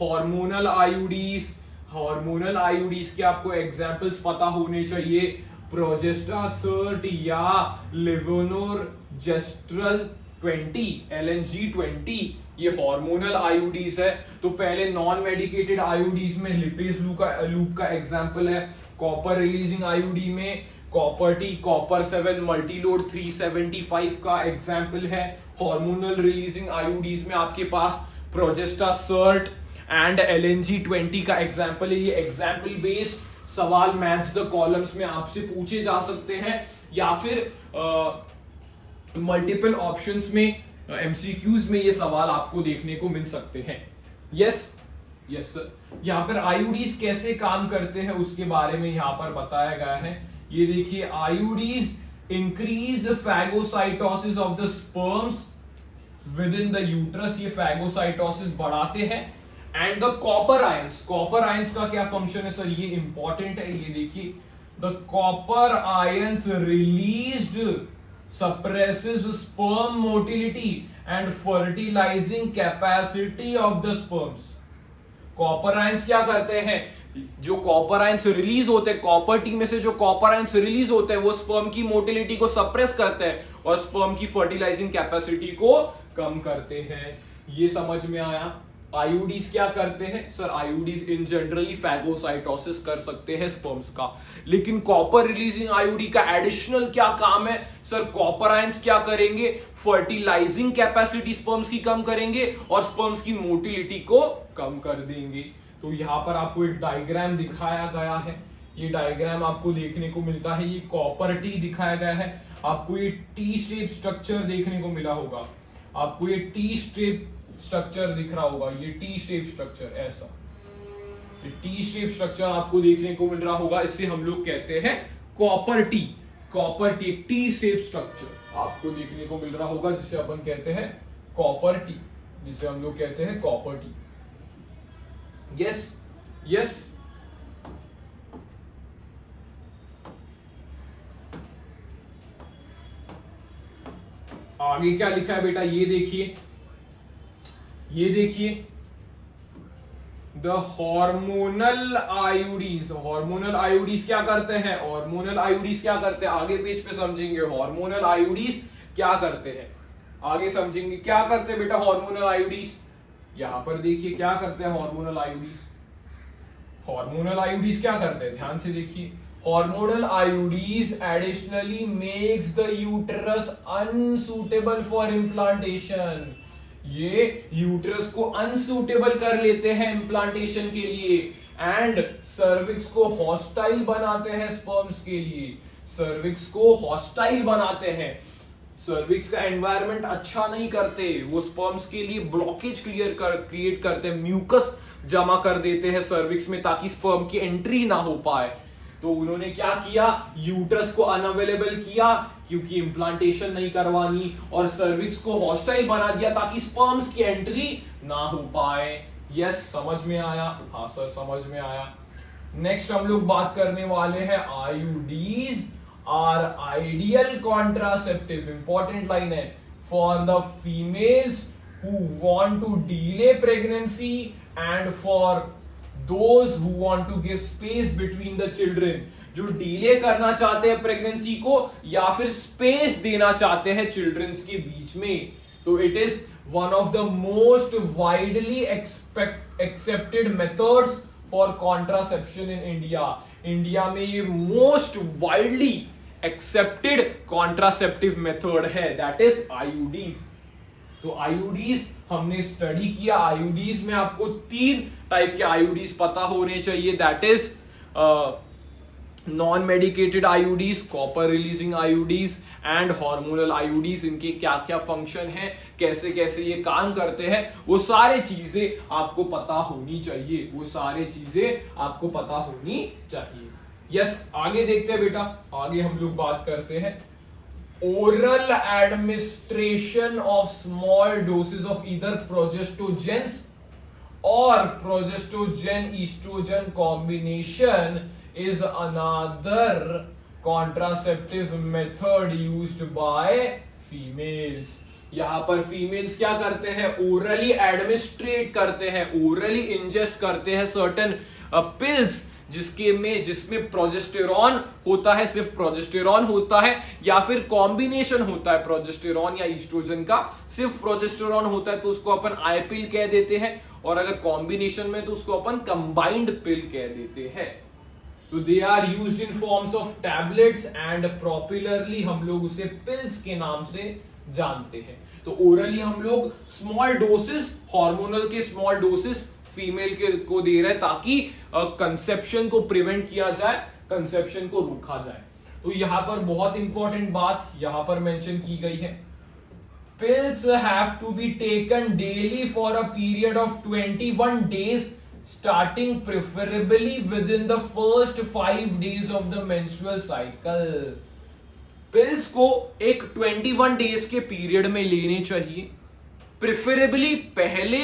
Hormonal IUDs के आपको एग्जाम्पल्स पता होने चाहिए, प्रोजेस्टासर्ट या लेवोनोरजेस्ट्रल 20, LNG 20, ये हार्मोनल IUDs है। तो पहले नॉन मेडिकेटेड IUDs में लिपेज लूप का एग्जाम्पल है, कॉपर रिलीजिंग IUD में कॉपर T, कॉपर 7, मल्टीलोड 375 का एग्जाम्पल है। हार्मोनल रिलीजिंग IUDs में आपके पास प्रोजेस्टासर्ट एंड LNG 20 का एग्जाम्पल है। ये एग्जाम्पल बेस्ड सवाल मैच द कॉलम्स में आपसे पूछे जा सकते हैं, या फिर मल्टीपल ऑप्शंस में MCQs में ये सवाल आपको देखने को मिल सकते हैं। यस सर, यहाँ पर IUDs कैसे काम करते हैं उसके बारे में यहाँ पर बताया गया है। ये देखिए, IUDs increase the phagocytosis of the sperms within the uterus, ये phagocytosis बढ़ाते हैं। एंड द कॉपर आयंस का क्या फंक्शन है सर, ये इंपॉर्टेंट है, ये देखिए, the copper ions released suppresses sperm motility and fertilizing capacity of the sperms। Copper ions क्या करते हैं, जो कॉपर आयंस रिलीज होते हैं, कॉपर टी में से जो कॉपर आयंस रिलीज होते हैं वो स्पर्म की मोटिलिटी को सप्रेस करते हैं और स्पर्म की फर्टिलाइजिंग कैपेसिटी को कम करते हैं। ये समझ में आया। आईयूडीज क्या करते हैं सर? आईयूडीज इन जनरली फैगोसाइटोसिस कर सकते हैं स्पर्म्स का, लेकिन कॉपर रिलीजिंग आईयूडी का एडिशनल क्या काम है सर? कॉपर आयंस क्या करेंगे? फर्टिलाइजिंग कैपेसिटी स्पर्म्स की कम करेंगे और स्पर्म्स की मोटिलिटी को कम कर देंगे। तो यहां पर आपको एक डायग्राम दिखाया गया है, ये डायग्राम आपको देखने को मिलता है, ये कॉपर टी दिखाया गया है, आपको ये टी शेप स्ट्रक्चर देखने को मिला होगा, आपको ये टी शेप स्ट्रक्चर दिख रहा होगा, ये टी शेप स्ट्रक्चर, ऐसा ये टी शेप स्ट्रक्चर आपको देखने को मिल रहा होगा, इससे हम लोग कहते हैं copper T. Copper T T shape structure आपको देखने को मिल रहा होगा, जिसे अपन कहते हैं कॉपर टी, जिसे हम लोग कहते हैं कॉपर टी। यस यस, आगे क्या लिखा है बेटा? ये देखिए, ये देखिए, द हार्मोनल आयोडीज। हार्मोनल आयोडीज क्या करते हैं? हार्मोनल आयोडीज क्या करते हैं? आगे पेज पे समझेंगे हार्मोनल आयोडीज क्या करते हैं, आगे समझेंगे क्या करते हैं बेटा हार्मोनल आयोडीज। यहां पर देखिए क्या करते हैं हार्मोनल आयोडीज। हार्मोनल आयोडीज क्या करते हैं, ध्यान से देखिए। Hormonal iodines additionally makes the uterus unsuitable for implantation। ये यूट्रस को अनसूटेबल कर लेते हैं इम्प्लांटेशन के लिए, एंड सर्विक्स को हॉस्टाइल बनाते हैं स्पर्म्स के लिए। सर्विक्स को हॉस्टाइल बनाते हैं, सर्विक्स का एनवायरनमेंट अच्छा नहीं करते, वो स्पर्म्स के लिए ब्लॉकेज क्रिएट करते हैं, म्यूकस जमा कर देते हैं सर्विक्स में ताकि स्पर्म की एंट्री ना हो पाए। तो उन्होंने क्या किया? यूट्रस को अनअवेलेबल किया क्योंकि इंप्लांटेशन नहीं करवानी, और सर्विक्स को हॉस्टाइल बना दिया ताकि स्पर्म्स की एंट्री ना हो पाए। यस, समझ में आया? हाँ सर, समझ में आया। नेक्स्ट हम लोग बात करने वाले हैं IUDs are ideal contraceptive. Important line है, for the females who want to delay pregnancy and for those who want to give space between the children। जो डिले करना चाहते हैं प्रेगनेंसी को या फिर स्पेस देना चाहते हैं चिल्ड्रंस के बीच में, तो it is one of the most widely accepted methods for contraception in India. India में ये most widely accepted contraceptive method है, दैट इज आईयूडीज। तो आईयूडीज हमने स्टडी किया। आईयूडीज में आपको 3 टाइप के आईयूडीज पता होने चाहिए, that is non medicated IUDs, copper releasing IUDs and hormonal IUDs. इनके क्या क्या फंक्शन है, कैसे कैसे ये काम करते हैं, वो सारे चीजें आपको पता होनी चाहिए, वो सारे चीजें आपको पता होनी चाहिए। यस, आगे देखते हैं बेटा। आगे हम लोग बात करते हैं oral administration of small doses of either progestogens or progestogen estrogen combination is another contraceptive method used by females। यहां पर फीमेल्स क्या करते हैं? ओरली एडमिनिस्ट्रेट करते हैं, ओरली इंजेस्ट करते हैं सर्टेन पिल्स जिसमें प्रोजेस्टेरॉन होता है, सिर्फ प्रोजेस्टेरॉन होता है, या फिर कॉम्बिनेशन होता है प्रोजेस्टेरॉन या ईस्ट्रोजन का। सिर्फ प्रोजेस्टेरॉन होता है तो उसको अपन आई पिल कह देते हैं, और अगर कॉम्बिनेशन में तो उसको अपन कंबाइंड पिल कह देते हैं। तो they are used in forms of tablets and popularly हम लोग उसे पिल्स के नाम से जानते हैं। तो ओरली हम लोग स्मॉल डोसेस, हार्मोनल के स्मॉल डोसेस फीमेल को दे रहे हैं ताकि कंसेप्शन को प्रिवेंट किया जाए, कंसेप्शन को रोका जाए। तो यहां पर बहुत इंपॉर्टेंट बात यहां पर मेंशन की गई है, pills have to be taken daily for a period of 21 days starting preferably within the first 5 days of the menstrual cycle. Pills को एक 21 डेज के पीरियड में लेने चाहिए, प्रेफरेबली पहले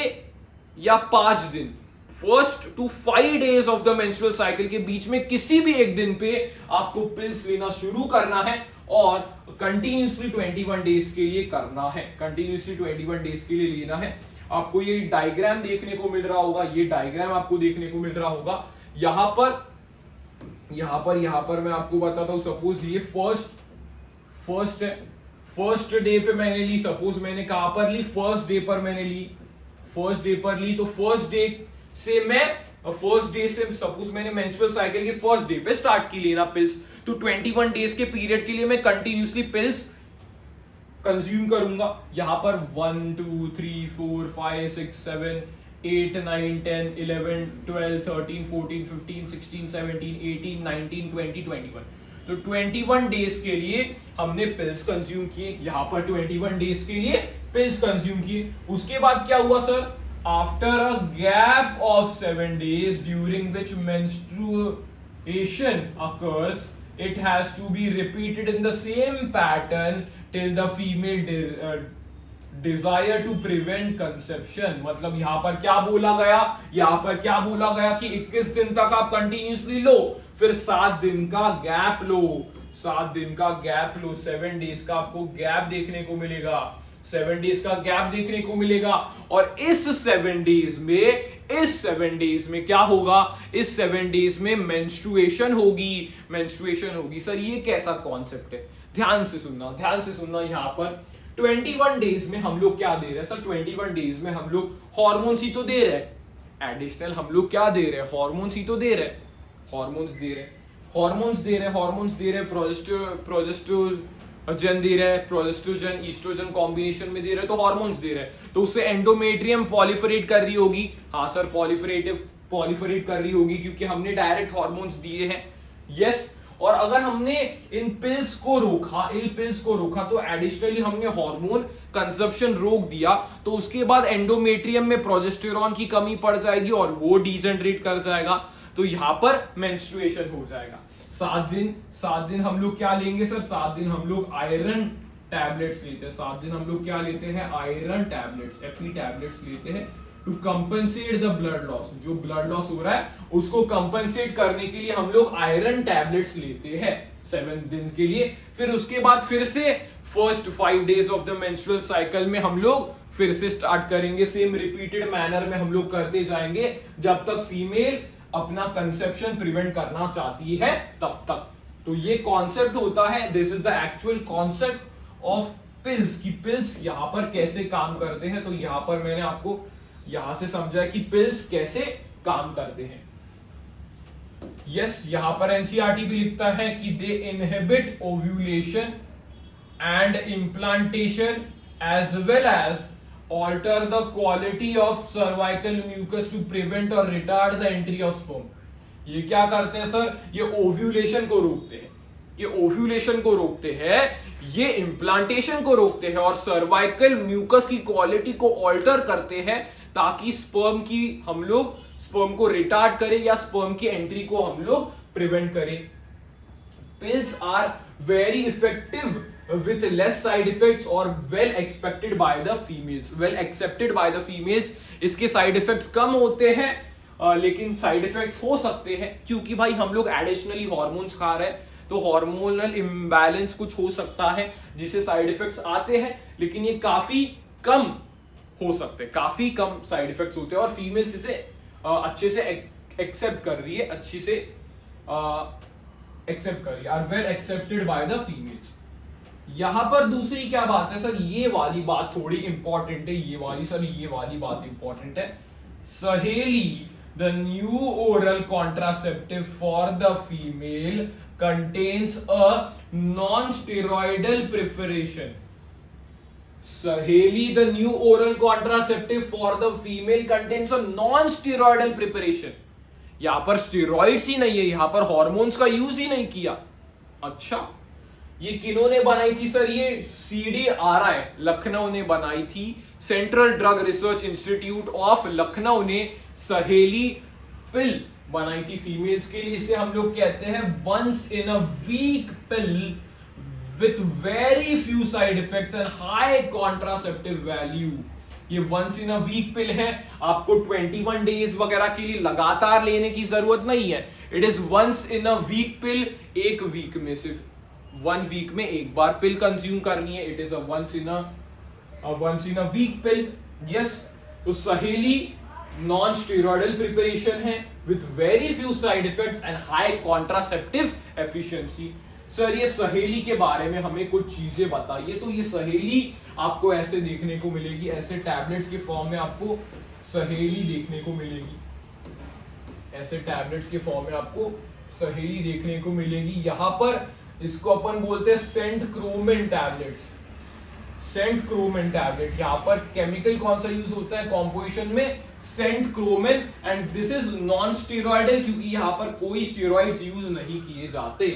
या 5 दिन, 1 to 5 days of the menstrual cycle के बीच में किसी भी एक दिन पे आपको पिल्स लेना शुरू करना है, और कंटिन्यूसली 21 डेज के लिए करना है, कंटिन्यूसली 21 डेज के लिए लेना है। आपको ये डायग्राम देखने को मिल रहा होगा, ये डायग्राम आपको देखने को मिल रहा होगा। यहां पर मैं आपको बताता हूं, सपोज ये फर्स्ट है, फर्स्ट डे पे मैंने ली, सपोज मैंने कहां पर ली? फर्स्ट डे पर मैंने ली, फर्स्ट डे पर ली तो फर्स्ट डे से सपोज मैंने मेंस्ट्रुअल साइकिल के फर्स्ट डे पे स्टार्ट की लेना पिल्स, तो 21 डेज के पीरियड के लिए मैं कंटिन्यूसली पिल्स कंज्यूम करूंगा। यहां पर 1 2 3 4 5 6 7 8 9 10 11 12 13 14 15 16 17 18 19 20 21, तो 21 डेज के लिए हमने पिल्स कंज्यूम किए। यहां पर 21 डेज के लिए पिल्स कंज्यूम किए। उसके बाद क्या हुआ sir, after a gap of 7 days during which menstruation occurs, it has to be repeated in the same pattern till the female desire to prevent conception। मतलब यहां पर क्या बोला गया कि 21 दिन तक आप कंटिन्यूसली लो, फिर 7 दिन का गैप लो, 7 डेज का आपको गैप देखने को मिलेगा, 7 डेज का गैप देखने को मिलेगा। और इस 7 डेज में क्या होगा, इस 7 डेज में मेंस्ट्रुएशन होगी। सर ये कैसा कॉन्सेप्ट है, ध्यान से सुनना। यहां पर 21 डेज में हम लोग क्या दे रहे हैं सर, 21 डेज में हम लोग हॉर्मोन्स ही तो दे रहे हैं, एडिशनल हम लोग क्या दे रहे हैं, हॉर्मोन्स ही तो दे रहे हैं, हॉर्मोन्स दे रहे, प्रोजेस्टेरोजन दे रहा है, प्रोजेस्ट्रोजन ईस्ट्रोजन कॉम्बिनेशन में दे रहे हैं, तो हॉर्मोन्स दे रहे हैं, तो उससे एंडोमेट्रियम पॉलिफरेट कर रही होगी। हाँ सर, पॉलिफरेट कर रही होगी क्योंकि हमने डायरेक्ट हॉर्मोन्स दिए हैं। यस, और अगर हमने इन पिल्स को रोका तो एडिशनली हमने हार्मोन कंजप्शन रोक दिया, तो उसके बाद एंडोमेट्रियम में प्रोजेस्टेरॉन की कमी पड़ जाएगी और वो डिजनरेट कर जाएगा, तो यहां पर मेंस्ट्रुएशन हो जाएगा। 7 दिन हम लोग क्या लेंगे सर, 7 दिन हम लोग आयरन टैबलेट्स लेते हैं, 7 दिन हम लोग क्या लेते हैं, आयरन टैबलेट्स, Fe टैबलेट्स लेते हैं to compensate the blood loss. जो ब्लड लॉस हो रहा है उसको कंपनसेट करने के लिए हम लोग आयरन टैबलेट्स लेते हैं 7 दिन के लिए। फिर उसके बाद फिर से first 5 days of the menstrual cycle में हम लोग फिर से स्टार्ट करेंगे, सेम रिपीटेड मैनर में हम लोग करते जाएंगे जब तक फीमेल अपना कंसेप्शन प्रिवेंट करना चाहती है तब तक। तो ये कॉन्सेप्ट होता है, this is the actual concept of pills, की पिल्स यहां पर कैसे काम करते हैं। तो यहां पर मैंने आपको यहां से समझा कि पिल्स कैसे काम करते हैं। यस, यहां पर एनसीईआरटी भी लिखता है कि they inhibit ovulation and implantation as well as alter the quality of cervical mucus to prevent or retard the entry of sperm। ये क्या करते हैं सर, ये ओव्यूलेशन को रोकते हैं, ये इम्प्लांटेशन को रोकते हैं और सर्वाइकल म्यूकस की क्वालिटी को ऑल्टर करते हैं ताकि स्पर्म को रिटार्ड करें या स्पर्म की एंट्री को हम लोग प्रिवेंट करें। Pills are very effective with less side effects और well accepted by the females। इसके साइड इफेक्ट्स कम होते हैं लेकिन साइड इफेक्ट्स हो सकते हैं क्योंकि भाई हम लोग एडिशनली हॉर्मोन्स खा रहे हैं, तो हार्मोनल इम्बैलेंस कुछ हो सकता है जिससे साइड इफेक्ट्स आते हैं, लेकिन ये काफी कम हो सकते हैं, काफी कम साइड इफेक्ट्स होते हैं और फीमेल्स इसे अच्छे से एक्सेप्ट कर रही है, अच्छी से एक्सेप्ट कर रही है, are well accepted by the females. यहां पर दूसरी क्या बात है सर, ये वाली बात थोड़ी इंपॉर्टेंट है, ये वाली बात इंपॉर्टेंट है। Saheli, the new oral contraceptive for the female contains a non steroidal preparation. Saheli, the new oral contraceptive for the female contains a non steroidal preparation. यहां पर स्टेरॉइड्स ही नहीं है, यहां पर हॉर्मोन्स का यूज ही नहीं किया। अच्छा, ये किन्होंने बनाई थी सर, ये CDRI लखनऊ ने बनाई थी, central drug research institute of Lucknow ने सहेली पिल बनाई थी फीमेल्स के लिए। इसे हम लोग कहते हैं once in a week pill with very few side effects and high contraceptive value. ये once in a week pill है, आपको 21 डेज वगैरह के लिए लगातार लेने की जरूरत नहीं है। It is once in a week pill, एक वीक में सिर्फ 1 वीक में एक बार पिल कंज्यूम करनी है। It is a once in a week pill. Yes, तो सहेली नॉन स्टेरॉइडल प्रिपरेशन है with very few side effects and high contraceptive efficiency. Sir ये सहेली के बारे में हमें कुछ चीजें बताइए। तो ये सहेली आपको ऐसे देखने को मिलेगी, ऐसे टैबलेट्स के फॉर्म में आपको सहेली देखने को मिलेगी, ऐसे टैबलेट्स के फॉर्म में आपको सहेली देखने को मिलेगी। यहां पर इसको अपन बोलते हैं सेंट क्रोमेन टैबलेट्स, सेंट क्रोमेन टैबलेट। यहां पर केमिकल कौन सा यूज होता है कॉम्पोजिशन में, centchroman, and this is non steroidal, क्योंकि यहां पर कोई स्टेरॉइड्स यूज नहीं किए जाते।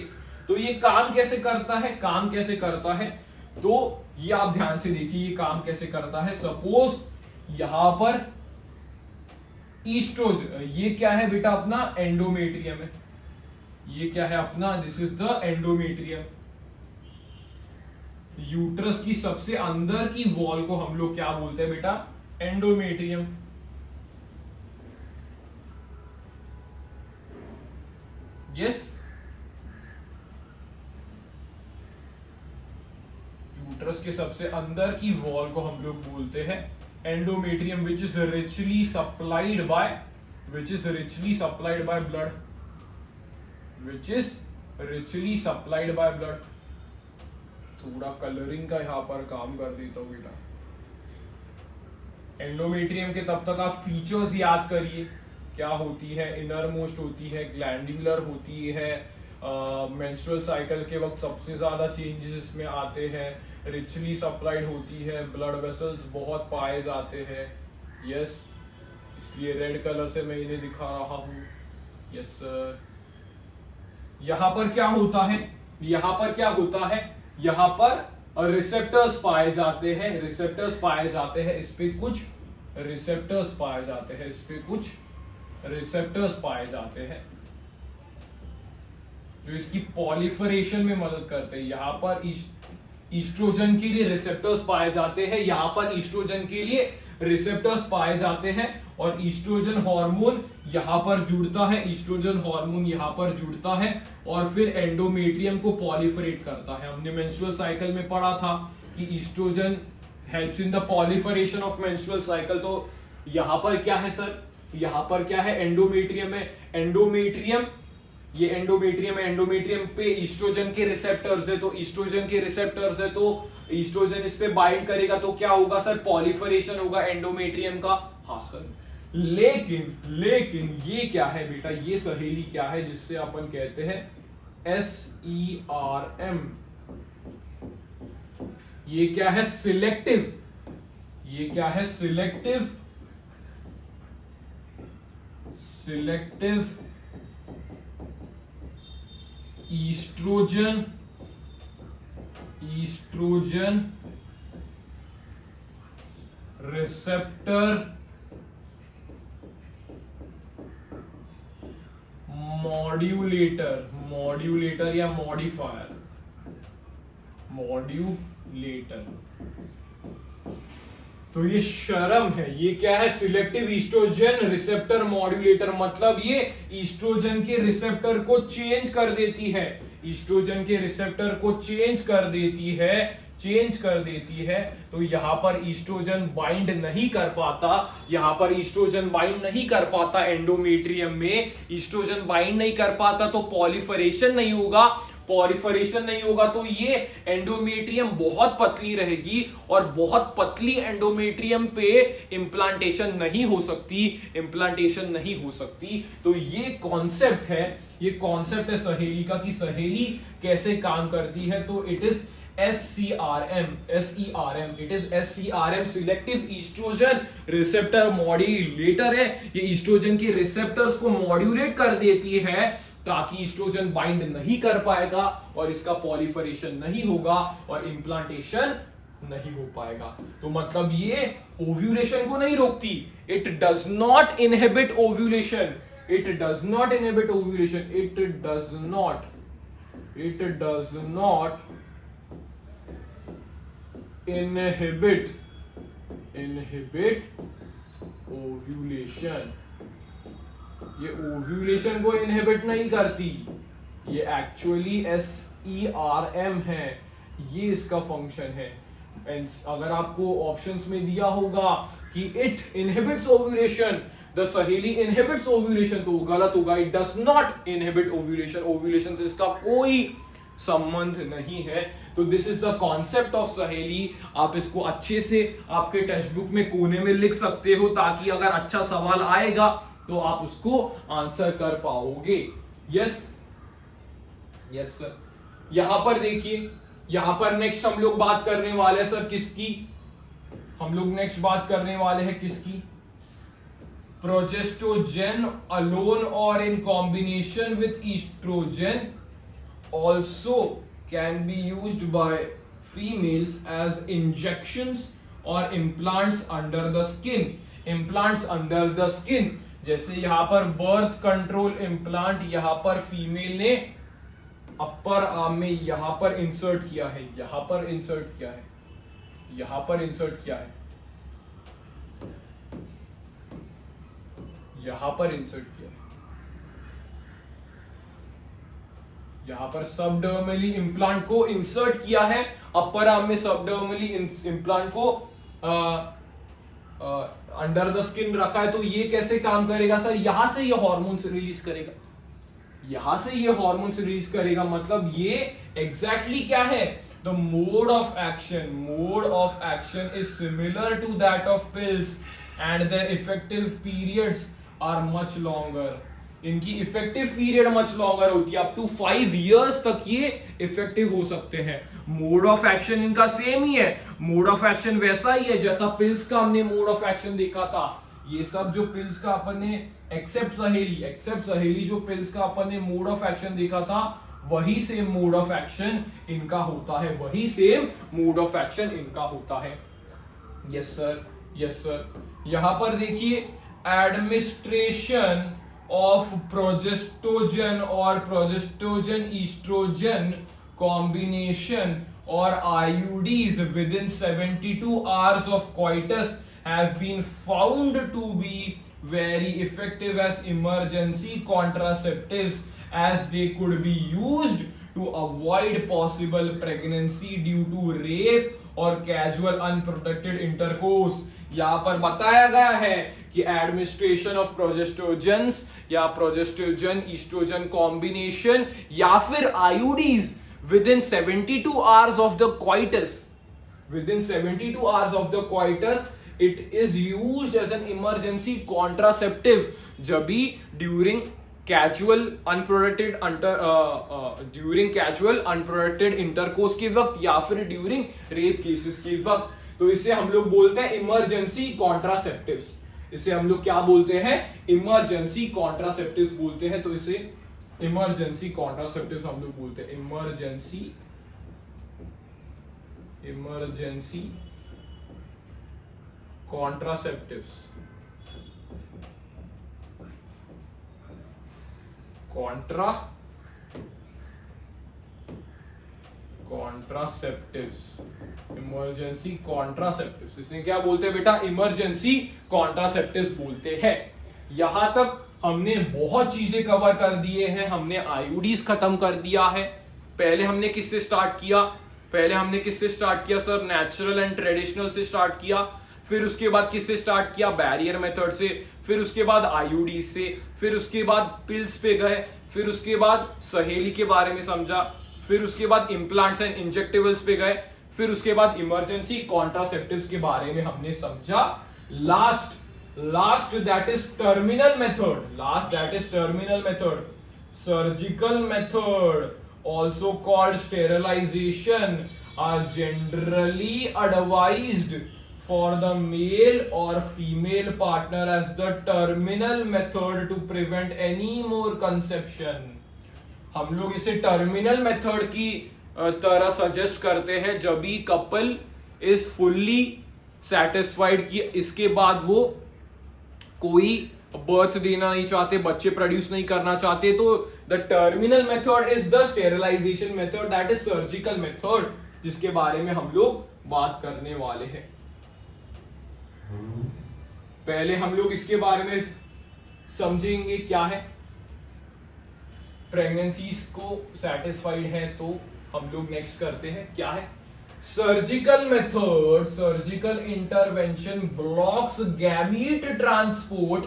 तो ये काम कैसे करता है, काम कैसे करता है, तो ये आप ध्यान से देखिए ये काम कैसे करता है। सपोज यहां पर ईस्ट्रोजन, ये क्या है बेटा अपना एंडोमेट्रियम है, ये क्या है अपना, this is the endometrium. Uterus की सबसे अंदर की वॉल को हम लोग क्या बोलते हैं बेटा, एंडोमेट्रियम। यस, यूट्रस के सबसे अंदर की वॉल को हम लोग बोलते हैं endometrium, which is richly supplied by blood, which is richly supplied by blood। थोड़ा कलरिंग का यहां पर काम कर देता हूं बेटा। एंडोमेट्रियम के तब तक आप फीचर्स याद करिए, क्या होती है, इनर मोस्ट होती है, ग्लैंडुलर होती है, मेंस्ट्रुअल साइकिल के वक्त सबसे ज्यादा चेंजेस इसमें आते हैं, रिचली सप्लाइड होती है, ब्लड वेसल्स बहुत पाए जाते हैं। यस, इसलिए रेड कलर से मैं इन्हें दिखा रहा हूं। यस सर, यहां पर क्या होता है, यहां पर क्या होता है, यहां पर रिसेप्टर्स पाए जाते हैं, रिसेप्टर्स पाए जाते हैं, इस पे कुछ रिसेप्टर्स पाए जाते हैं, इस पे कुछ रिसेप्टर्स पाए जाते हैं जो इसकी पॉलिफरेशन में मदद करते हैं। यहां पर ईस्ट्रोजन के लिए रिसेप्टर्स पाए जाते हैं, यहां पर ईस्ट्रोजन के लिए रिसेप्टर्स पाए जाते हैं, और ईस्ट्रोजन हार्मोन यहां पर जुड़ता है, ईस्ट्रोजन हार्मोन यहां पर जुड़ता है और फिर एंडोमेट्रियम को पॉलिफरेट करता है। हमने मेंस्ट्रुअल साइकिल में पढ़ा था कि oestrogen helps in the proliferation of menstrual cycle. तो यहां पर क्या है सर, यहां पर क्या है, एंडोमेट्रियम है, एंडोमेट्रियम, ये एंडोमेट्रियम है, एंडोमेट्रियम पे ईस्ट्रोजन के रिसेप्टर्स है, तो ईस्ट्रोजन के रिसेप्टर्स है तो ईस्ट्रोजन इस पे बाइंड करेगा, तो क्या होगा सर, पॉलिफरेशन होगा एंडोमेट्रियम का। हाँ सर, लेकिन ये क्या है बेटा, ये सहेली क्या है जिससे अपन कहते हैं SERM, ये क्या है, सिलेक्टिव, ये क्या है, सिलेक्टिव ईस्ट्रोजन रिसेप्टर मॉड्यूलेटर या मॉड्यूलेटर। तो ये शर्म है, ये क्या है, सिलेक्टिव ईस्ट्रोजन रिसेप्टर मॉड्यूलेटर, मतलब ये ईस्ट्रोजन के रिसेप्टर को चेंज कर देती है, ईस्ट्रोजन के रिसेप्टर को चेंज कर देती है। तो यहां पर ईस्ट्रोजन बाइंड नहीं कर पाता, यहां पर ईस्ट्रोजन बाइंड नहीं कर पाता, एंडोमेट्रियम में ईस्ट्रोजन बाइंड नहीं कर पाता, तो पॉलिफरेशन नहीं होगा, पॉलिफरेशन नहीं होगा तो ये एंडोमेट्रियम बहुत पतली रहेगी, और बहुत पतली एंडोमेट्रियम पे इंप्लांटेशन नहीं हो सकती, तो ये कॉन्सेप्ट है सहेली का, कि सहेली कैसे काम करती है। तो it is SERM, it is SERM, selective oestrogen receptor modulator है, ये ईस्ट्रोजन के रिसेप्टर्स को मॉड्यूलेट कर देती है ताकि ईस्ट्रोजन बाइंड नहीं कर पाएगा और इसका पॉलिफरेशन नहीं होगा और इंप्लांटेशन नहीं हो पाएगा। तो मतलब ये ओव्यूलेशन को नहीं रोकती, it does not inhibit ovulation, it does not inhibit ovulation, ये ओव्यूलेशन को इनहिबिट नहीं करती, ये एक्चुअली SERM है, ये इसका फंक्शन है। अगर आपको ऑप्शंस में दिया होगा कि इट इनहिबिट्स ओव्यूलेशन, द सहेली इनहिबिट्स ओव्यूलेशन, तो गलत होगा, it does not inhibit ovulation, ovulation से इसका कोई संबंध नहीं है। तो this is the concept of सहेली। आप इसको अच्छे से आपके टेक्स्ट बुक में कोने में लिख सकते हो, ताकि अगर अच्छा सवाल आएगा तो आप उसको आंसर कर पाओगे। Yes yes sir. यहां पर देखिए, यहां पर नेक्स्ट हम लोग बात करने वाले हैं सर किसकी, हम लोग नेक्स्ट बात करने वाले हैं किसकी, प्रोजेस्ट्रोजेन अलोन और in combination with oestrogen also can be used by females as injections or implants under the skin। implants under the skin, जैसे यहां पर बर्थ कंट्रोल इम्प्लांट यहां पर फीमेल ने अपर आर्म में यहां पर इंसर्ट किया है, यहां पर इंसर्ट किया है, यहां पर इंसर्ट किया है, यहां पर इंसर्ट किया है, यहां पर सबडर्मली इम्प्लांट को इंसर्ट किया है, अपर आर्म में सबडर्मली इम्प्लांट को अंडर द स्किन रखा है। तो ये कैसे काम करेगा सर, यहां से ये हार्मोन्स रिलीज करेगा, यहां से ये हार्मोन्स रिलीज करेगा। मतलब ये एग्जैक्टली क्या है, the mode of action is similar to that of pills and their effective periods are much longer. इनकी इफेक्टिव पीरियड मच लॉन्गर होती है, अप टू 5 years तक ये इफेक्टिव हो सकते हैं। मोड ऑफ एक्शन इनका सेम ही है, मोड ऑफ एक्शन वैसा ही है जैसा पिल्स का हमने मोड ऑफ एक्शन देखा था। ये सब जो पिल्स का अपन ने एक्सेप्ट सहेली जो पिल्स का अपन ने मोड ऑफ एक्शन देखा था, वही सेम मोड ऑफ एक्शन इनका होता है, वही सेम मोड ऑफ एक्शन इनका होता है। Yes sir, yes sir. यहां पर देखिए, administration of progestogen or progestogen estrogen combination or IUDs within 72 hours of coitus have been found to be very effective as emergency contraceptives, as they could be used to avoid possible pregnancy due to rape or casual unprotected intercourse। यहां पर बताया गया है कि एडमिनिस्ट्रेशन ऑफ प्रोजेस्ट्रोजेंस या प्रोजेस्ट्रोजन ईस्ट्रोजन कॉम्बिनेशन या फिर IUDs within 72 hours of the coitus, within 72 hours of the coitus it is used as an emergency contraceptive, जब भी ड्यूरिंग कैजुअल अनप्रोटेक्टेड इंटरकोर्स के वक्त या फिर ड्यूरिंग रेप केसेस के वक्त। तो इसे हम लोग बोलते हैं इमरजेंसी कॉन्ट्रासेप्टिव्स। इसे हम लोग क्या बोलते हैं, इमरजेंसी कॉन्ट्रासेप्टिव्स बोलते हैं। तो इसे इमरजेंसी कॉन्ट्रासेप्टिव्स हम लोग बोलते हैं, emergency contraceptives, contraceptives, emergency contraceptives. इसे क्या बोलते हैं बेटा, इमरजेंसी कॉन्ट्रासेप्टिव्स बोलते हैं। यहां तक हमने बहुत चीजें कवर कर दिए हैं। हमने आईयूडीज खत्म कर दिया है। पहले हमने किससे स्टार्ट किया, सर नेचुरल एंड ट्रेडिशनल से स्टार्ट किया। फिर उसके बाद किससे स्टार्ट किया, बैरियर मेथड से। फिर उसके बाद आईयूडी से। फिर उसके बाद पिल्स पे गए। फिर उसके बाद सहेली के बारे में समझा। फिर उसके बाद इम्प्लांट्स एंड इंजेक्टेबल्स पे गए। फिर उसके बाद इमरजेंसी कॉन्ट्रासेप्टिव्स के बारे में हमने समझा। Last that is terminal method, surgical method also called sterilization are generally advised for the male or female partner as the terminal method to prevent any more conception। हम लोग इसे टर्मिनल मेथड की तरह सजेस्ट करते हैं जब भी कपल इज फुल्ली सेटिस्फाइड कि इसके बाद वो कोई बर्थ देना नहीं चाहते, बच्चे प्रोड्यूस नहीं करना चाहते। तो the terminal method is the sterilisation method, that is surgical method, जिसके बारे में हम लोग बात करने वाले हैं। पहले हम लोग इसके बारे में समझेंगे क्या है। प्रेगनेंसीज को सेटिस्फाइड है तो हम लोग नेक्स्ट करते हैं क्या है, surgical method. Surgical intervention blocks gamete transport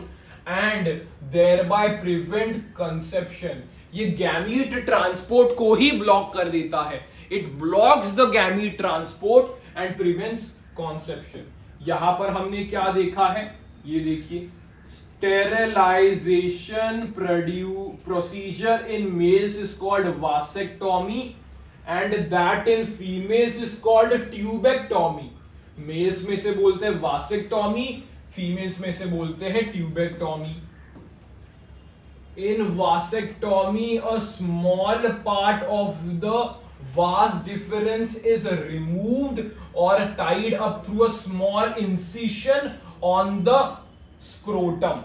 and thereby prevent conception. ये गैमीट ट्रांसपोर्ट को ही ब्लॉक कर देता है. It blocks the gamete transport and prevents conception. यहां पर हमने क्या देखा है, ये देखिए, sterilization procedure in males is called vasectomy and that in females is called tubectomy. Males में से बोलते हैं वासेक्टोमी, फीमेल्स में से बोलते हैं tubectomy. In vasectomy, a small part of the vas deferens is removed or tied up through a small incision on the scrotum.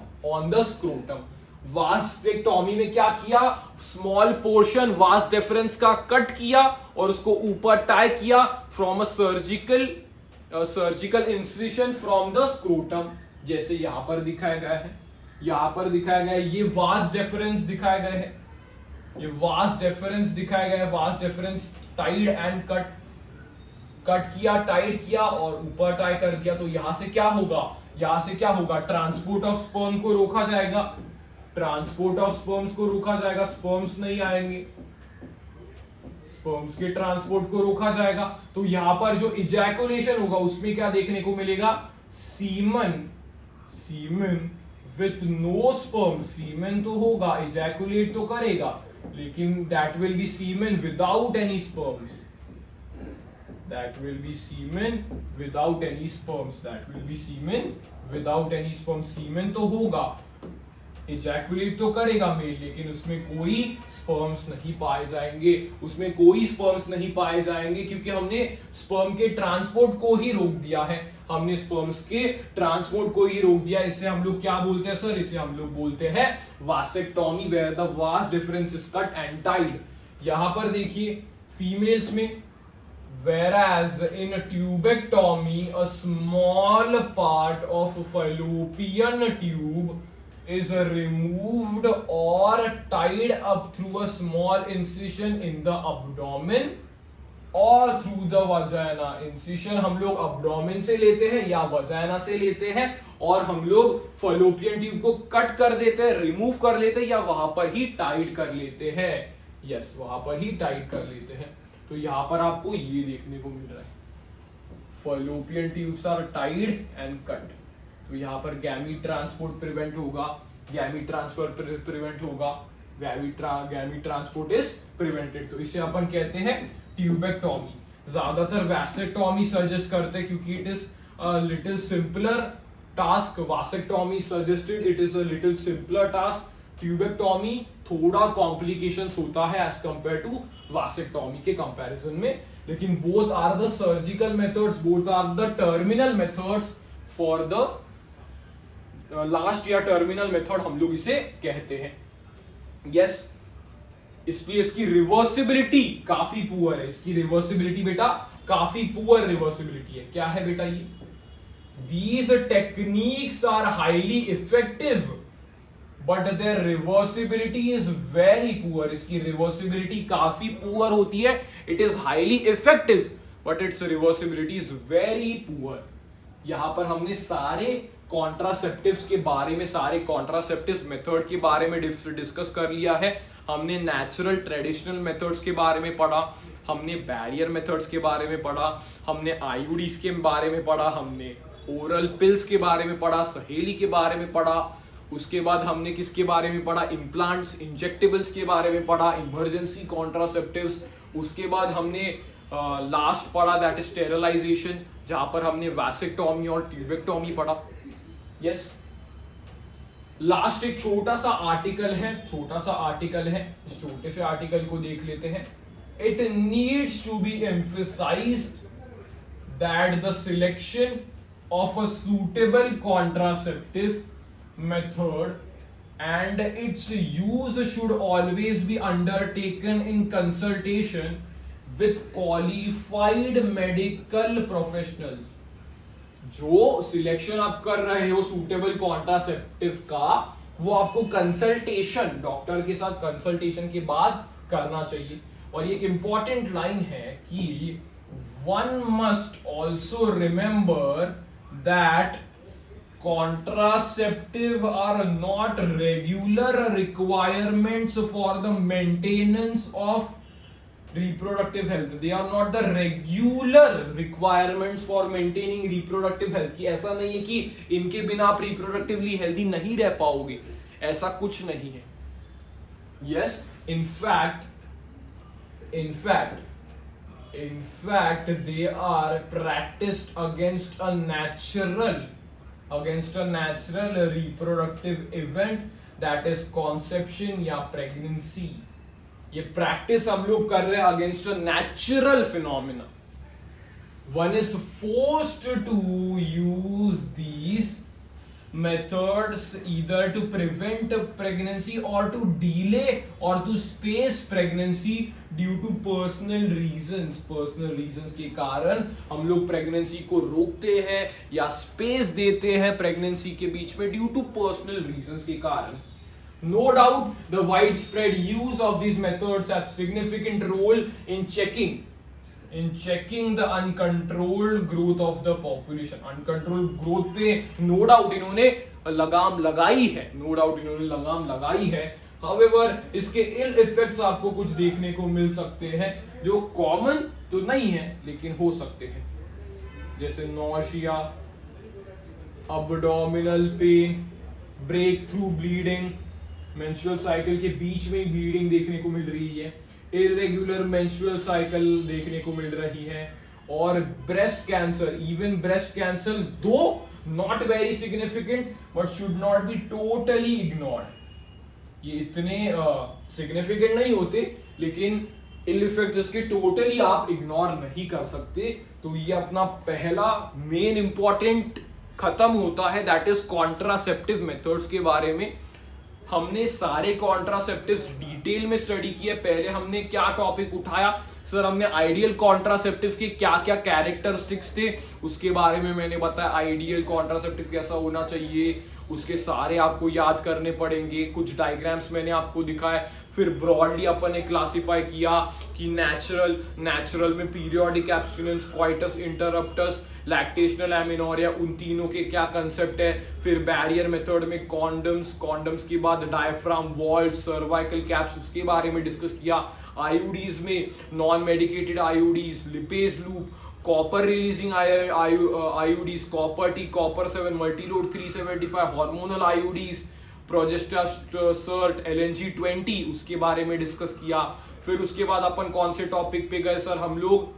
Vasectomy में क्या किया, स्मॉल पोर्शन वास डिफरेंस का कट किया और उसको ऊपर टाई किया from a surgical incision from the scrotum, जैसे यहां पर दिखाया गया है. यहां पर दिखाया गया है, ये वास डिफरेंस दिखाया गया है, ये वास डिफरेंस दिखाया गया है. Vas deferens tied and cut किया, टाइड किया और ऊपर टाई कर दिया. तो यहां से क्या होगा, ट्रांसपोर्ट ऑफ स्पर्म को रोका जाएगा, स्पर्म्स नहीं आएंगे, स्पर्म्स के ट्रांसपोर्ट को रोका जाएगा. तो यहां पर जो इजैकुलेशन होगा उसमें क्या देखने को मिलेगा, semen with no sperm. Semen तो होगा, इजैकुलेट तो करेगा, लेकिन that will be semen without any sperms. Semen तो होगा, इजैकुलेट तो करेगा मेल, लेकिन उसमें कोई स्पर्म्स नहीं पाए जाएंगे, क्योंकि हमने स्पर्म के ट्रांसपोर्ट को ही रोक दिया है. इससे हम लोग क्या बोलते हैं सर, इसे हम लोग बोलते हैं vasectomy, where the vas deferens is cut and tied. यहां पर देखिए फीमेल्स में, whereas in tubectomy a small part of fallopian tube is removed or tied up through a small incision in the abdomen or through the vagina. Incision हम लोग abdomen से लेते हैं या vagina से लेते हैं, और हम लोग fallopian tube को कट कर देते हैं, रिमूव कर लेते हैं, या वहां पर ही टाइट कर लेते हैं. तो यहां पर आपको ये देखने को मिल रहा है, fallopian tubes are tied and cut. तो यहां पर गैमीट ट्रांसपोर्ट प्रिवेंट होगा, गैमीट ट्रांसपोर्ट इज प्रिवेंटेड. तो इसे अपन कहते हैं ट्यूबेक्टोमी. ज्यादातर वैसेक्टोमी सजेस्ट करते हैं क्योंकि it is a little simpler task. Vasectomy suggested, it is a little simpler task. Tubectomy थोड़ा कॉम्प्लिकेशंस होता है एज कंपेयर टू वासेक्टोमी के कंपैरिजन में, लेकिन both are the surgical methods, both are the terminal methods for the last या टर्मिनल मेथड हम लोग इसे कहते हैं. यस, इसलिए इसकी रिवर्सिबिलिटी काफी पुअर है. बेटा काफी पुअर रिवर्सिबिलिटी है. क्या है बेटा ये, these techniques are highly effective but their reversibility is very poor. इसकी रिवर्सिबिलिटी काफी पुअर होती है. It is highly effective but its reversibility is very poor. यहां पर हमने सारे कॉन्ट्रासेप्टिव्स के बारे में, सारे कॉन्ट्रासेप्टिव मेथड के बारे में डिस्कस कर लिया है. हमने नेचुरल ट्रेडिशनल मेथड्स के बारे में पढ़ा, हमने बैरियर मेथड्स के बारे में पढ़ा, हमने आईयूडीज के बारे में पढ़ा, हमने ओरल पिल्स के बारे में पढ़ा, सहेली के बारे में पढ़ा. उसके बाद हमने किसके बारे में पढ़ा, इम्प्लांट्स, इंजेक्टेबल्स के बारे में पढ़ा, इमरजेंसी कॉन्ट्रासेप्टिव्स. उसके बाद हमने लास्ट पढ़ा दैट इज स्टेरिलाइजेशन, जहां पर हमने वैसेक्टोमी और ट्यूबेक्टोमी पढ़ा. यस, लास्ट एक छोटा सा आर्टिकल है, इस छोटे से आर्टिकल को देख लेते हैं. It needs to be emphasised that the selection of a suitable contraceptive method and its use should always be undertaken in consultation with qualified medical professionals. जो सिलेक्शन आप कर रहे हो सूटेबल कॉन्ट्रासेप्टिव का, वो आपको कंसल्टेशन, डॉक्टर के साथ कंसल्टेशन के बाद करना चाहिए. और ये एक इंपॉर्टेंट लाइन है कि one must also remember that contraceptive are not regular requirements for the maintenance of reproductive health. They are not the regular requirements for maintaining reproductive health. कि ऐसा नहीं है कि इनके बिना आप reproductively healthy नहीं रह पाओगे, ऐसा कुछ नहीं है. Yes, in fact they are practiced against a natural reproductive event, that is conception या pregnancy. ये प्रैक्टिस हम लोग कर रहे हैं against a natural phenomena. One is forced to use these methods either to prevent pregnancy or to delay or to space pregnancy due to personal reasons के कारण हम लोग प्रेगनेंसी को रोकते हैं या स्पेस देते हैं प्रेगनेंसी के बीच में ड्यू टू पर्सनल रीजंस के कारण. No doubt, the widespread use of these methods have significant role in checking the uncontrolled growth of the population. Uncontrolled growth पे no doubt इन्होंने लगाम लगाई है. However, इसके ill effects आपको कुछ देखने को मिल सकते हैं जो कॉमन तो नहीं है लेकिन हो सकते हैं, जैसे nausea, abdominal pain, breakthrough bleeding. Menstrual cycle के बीच में ब्लीडिंग देखने को मिल रही है, इरेगुलर मेंस्ट्रुअल साइकिल देखने को मिल रही है, और breast cancer. Even breast cancer though not very significant but should not be totally ignored. ये इतने सिग्निफिकेंट नहीं होते लेकिन इल इफेक्ट इसके टोटली आप इग्नोर नहीं कर सकते. तो ये अपना पहला मेन इंपॉर्टेंट खत्म होता है, दैट इज कॉन्ट्रासेप्टिव मेथड्स के बारे में. हमने सारे कॉन्ट्रासेप्टिव्स डिटेल में स्टडी किया. पहले हमने क्या टॉपिक उठाया सर, हमने आइडियल कॉन्ट्रासेप्टिव के क्या क्या कैरेक्टरिस्टिक्स थे उसके बारे में मैंने बताया. आइडियल कॉन्ट्रासेप्टिव कैसा होना चाहिए उसके सारे आपको याद करने पड़ेंगे. कुछ डायग्राम्स मैंने आपको दिखाया. फिर ब्रॉडली अपन ने क्लासिफाई किया कि नेचुरल में periodic abstinence, coitus interruptus, lactational amenorrhoea, उन तीनों के क्या कंसेप्ट है. फिर बैरियर मेथड में कॉन्डम्स के बाद डायफ्राम वॉल्स, सर्वाइकल कैप्स, उसके बारे में डिस्कस किया. आईयूडीज में non medicated IUDs, lipase loop, copper releasing IUDs, copper T, copper 7, Multiload 375, hormonal IUDs, progesterone, LNG-20, उसके बारे में डिस्कस किया. फिर उसके बाद अपन कौन से टॉपिक पे गए सर, हम लोग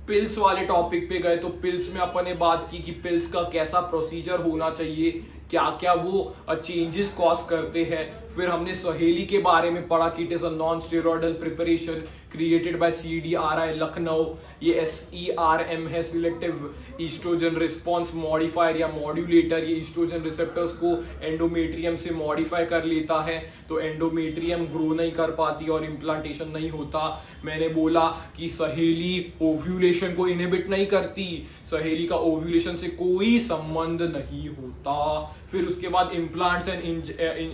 पिल्स वाले टॉपिक पे गए. तो पिल्स में अपन ने बात की कि पिल्स का कैसा प्रोसीजर होना चाहिए, क्या क्या वो चेंजेस कॉज करते हैं. फिर हमने सहेली के बारे में पढ़ा कि it is a non steroidal preparation created by CDRI Lucknow. ये SERM है, सिलेक्टिव ईस्ट्रोजन रिस्पॉन्स मॉडिफायर या मॉड्यूलेटर. ये ईस्ट्रोजन रिसेप्टर्स को एंडोमेट्रियम से मॉडिफाई कर लेता है तो एंडोमेट्रियम ग्रो नहीं कर पाती और इम्प्लांटेशन नहीं होता. मैंने बोला कि सहेली ओव्यूलेशन को इनहिबिट नहीं करती, सहेली का ओव्यूलेशन से कोई संबंध नहीं होता. फिर उसके बाद इम्प्लांट्स एंड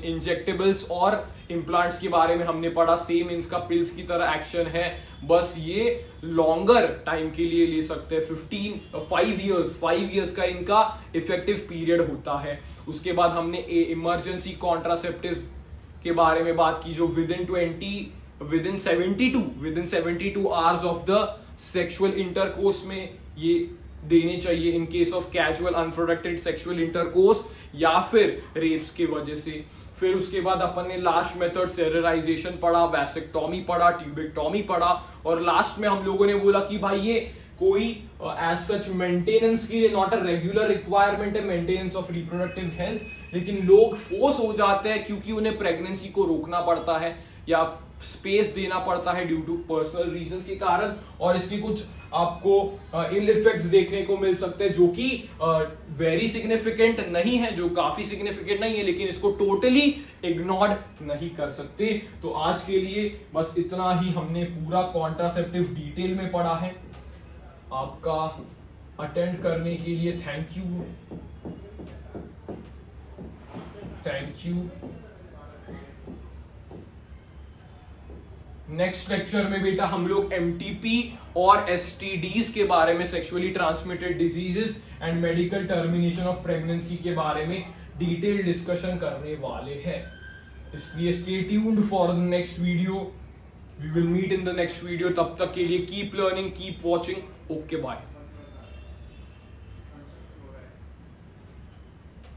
इंजेक्टेबल्स और इम्प्लांट्स के बारे में हमने पढ़ा. सेम इनका पिल्स की तरह एक्शन है, बस ये लॉन्गर टाइम के लिए ले सकते हैं. 5 इयर्स का इनका इफेक्टिव पीरियड होता है. उसके बाद हमने इमरजेंसी कॉन्ट्रासेप्टिव्स के बारे में बात की जो with in 72 hours of the sexual intercourse में ये देने चाहिए in case of casual unprotected sexual intercourse या फिर रेप्स की वजह से. फिर उसके बाद अपन ने लास्ट मेथड स्टेरिलाइजेशन पढ़ा, वैसेक्टॉमी पढ़ा, ट्यूबेक्टॉमी पढ़ा, और लास्ट में हम लोगों ने बोला कि भाई ये कोई एज सच मेंटेनेंस के लिए नॉट अ रेगुलर रिक्वायरमेंट है, मेंटेनेंस ऑफ रिप्रोडक्टिव हेल्थ, लेकिन लोग फोर्स हो जाते हैं क्योंकि उन्हें प्रेगनेंसी को रोकना पड़ता है या स्पेस देना पड़ता है ड्यू टू पर्सनल रीजंस के कारण. और इसके कुछ आपको इल इफेक्ट्स देखने को मिल सकते हैं जो कि वेरी सिग्निफिकेंट नहीं है, जो काफी सिग्निफिकेंट नहीं है, लेकिन इसको टोटली इग्नोर नहीं कर सकते. तो आज के लिए बस इतना ही. हमने पूरा कॉन्ट्रासेप्टिव डिटेल में पढ़ा है. आपका अटेंड करने के लिए थैंक यू. नेक्स्ट लेक्चर में बेटा हम लोग MTP और STDs के बारे में, sexually transmitted diseases and medical termination of pregnancy के बारे में डिटेल डिस्कशन करने वाले हैं. इसलिए stay tuned for the next video. We will meet in the next video. तब तक के लिए keep learning, keep watching. Okay bye.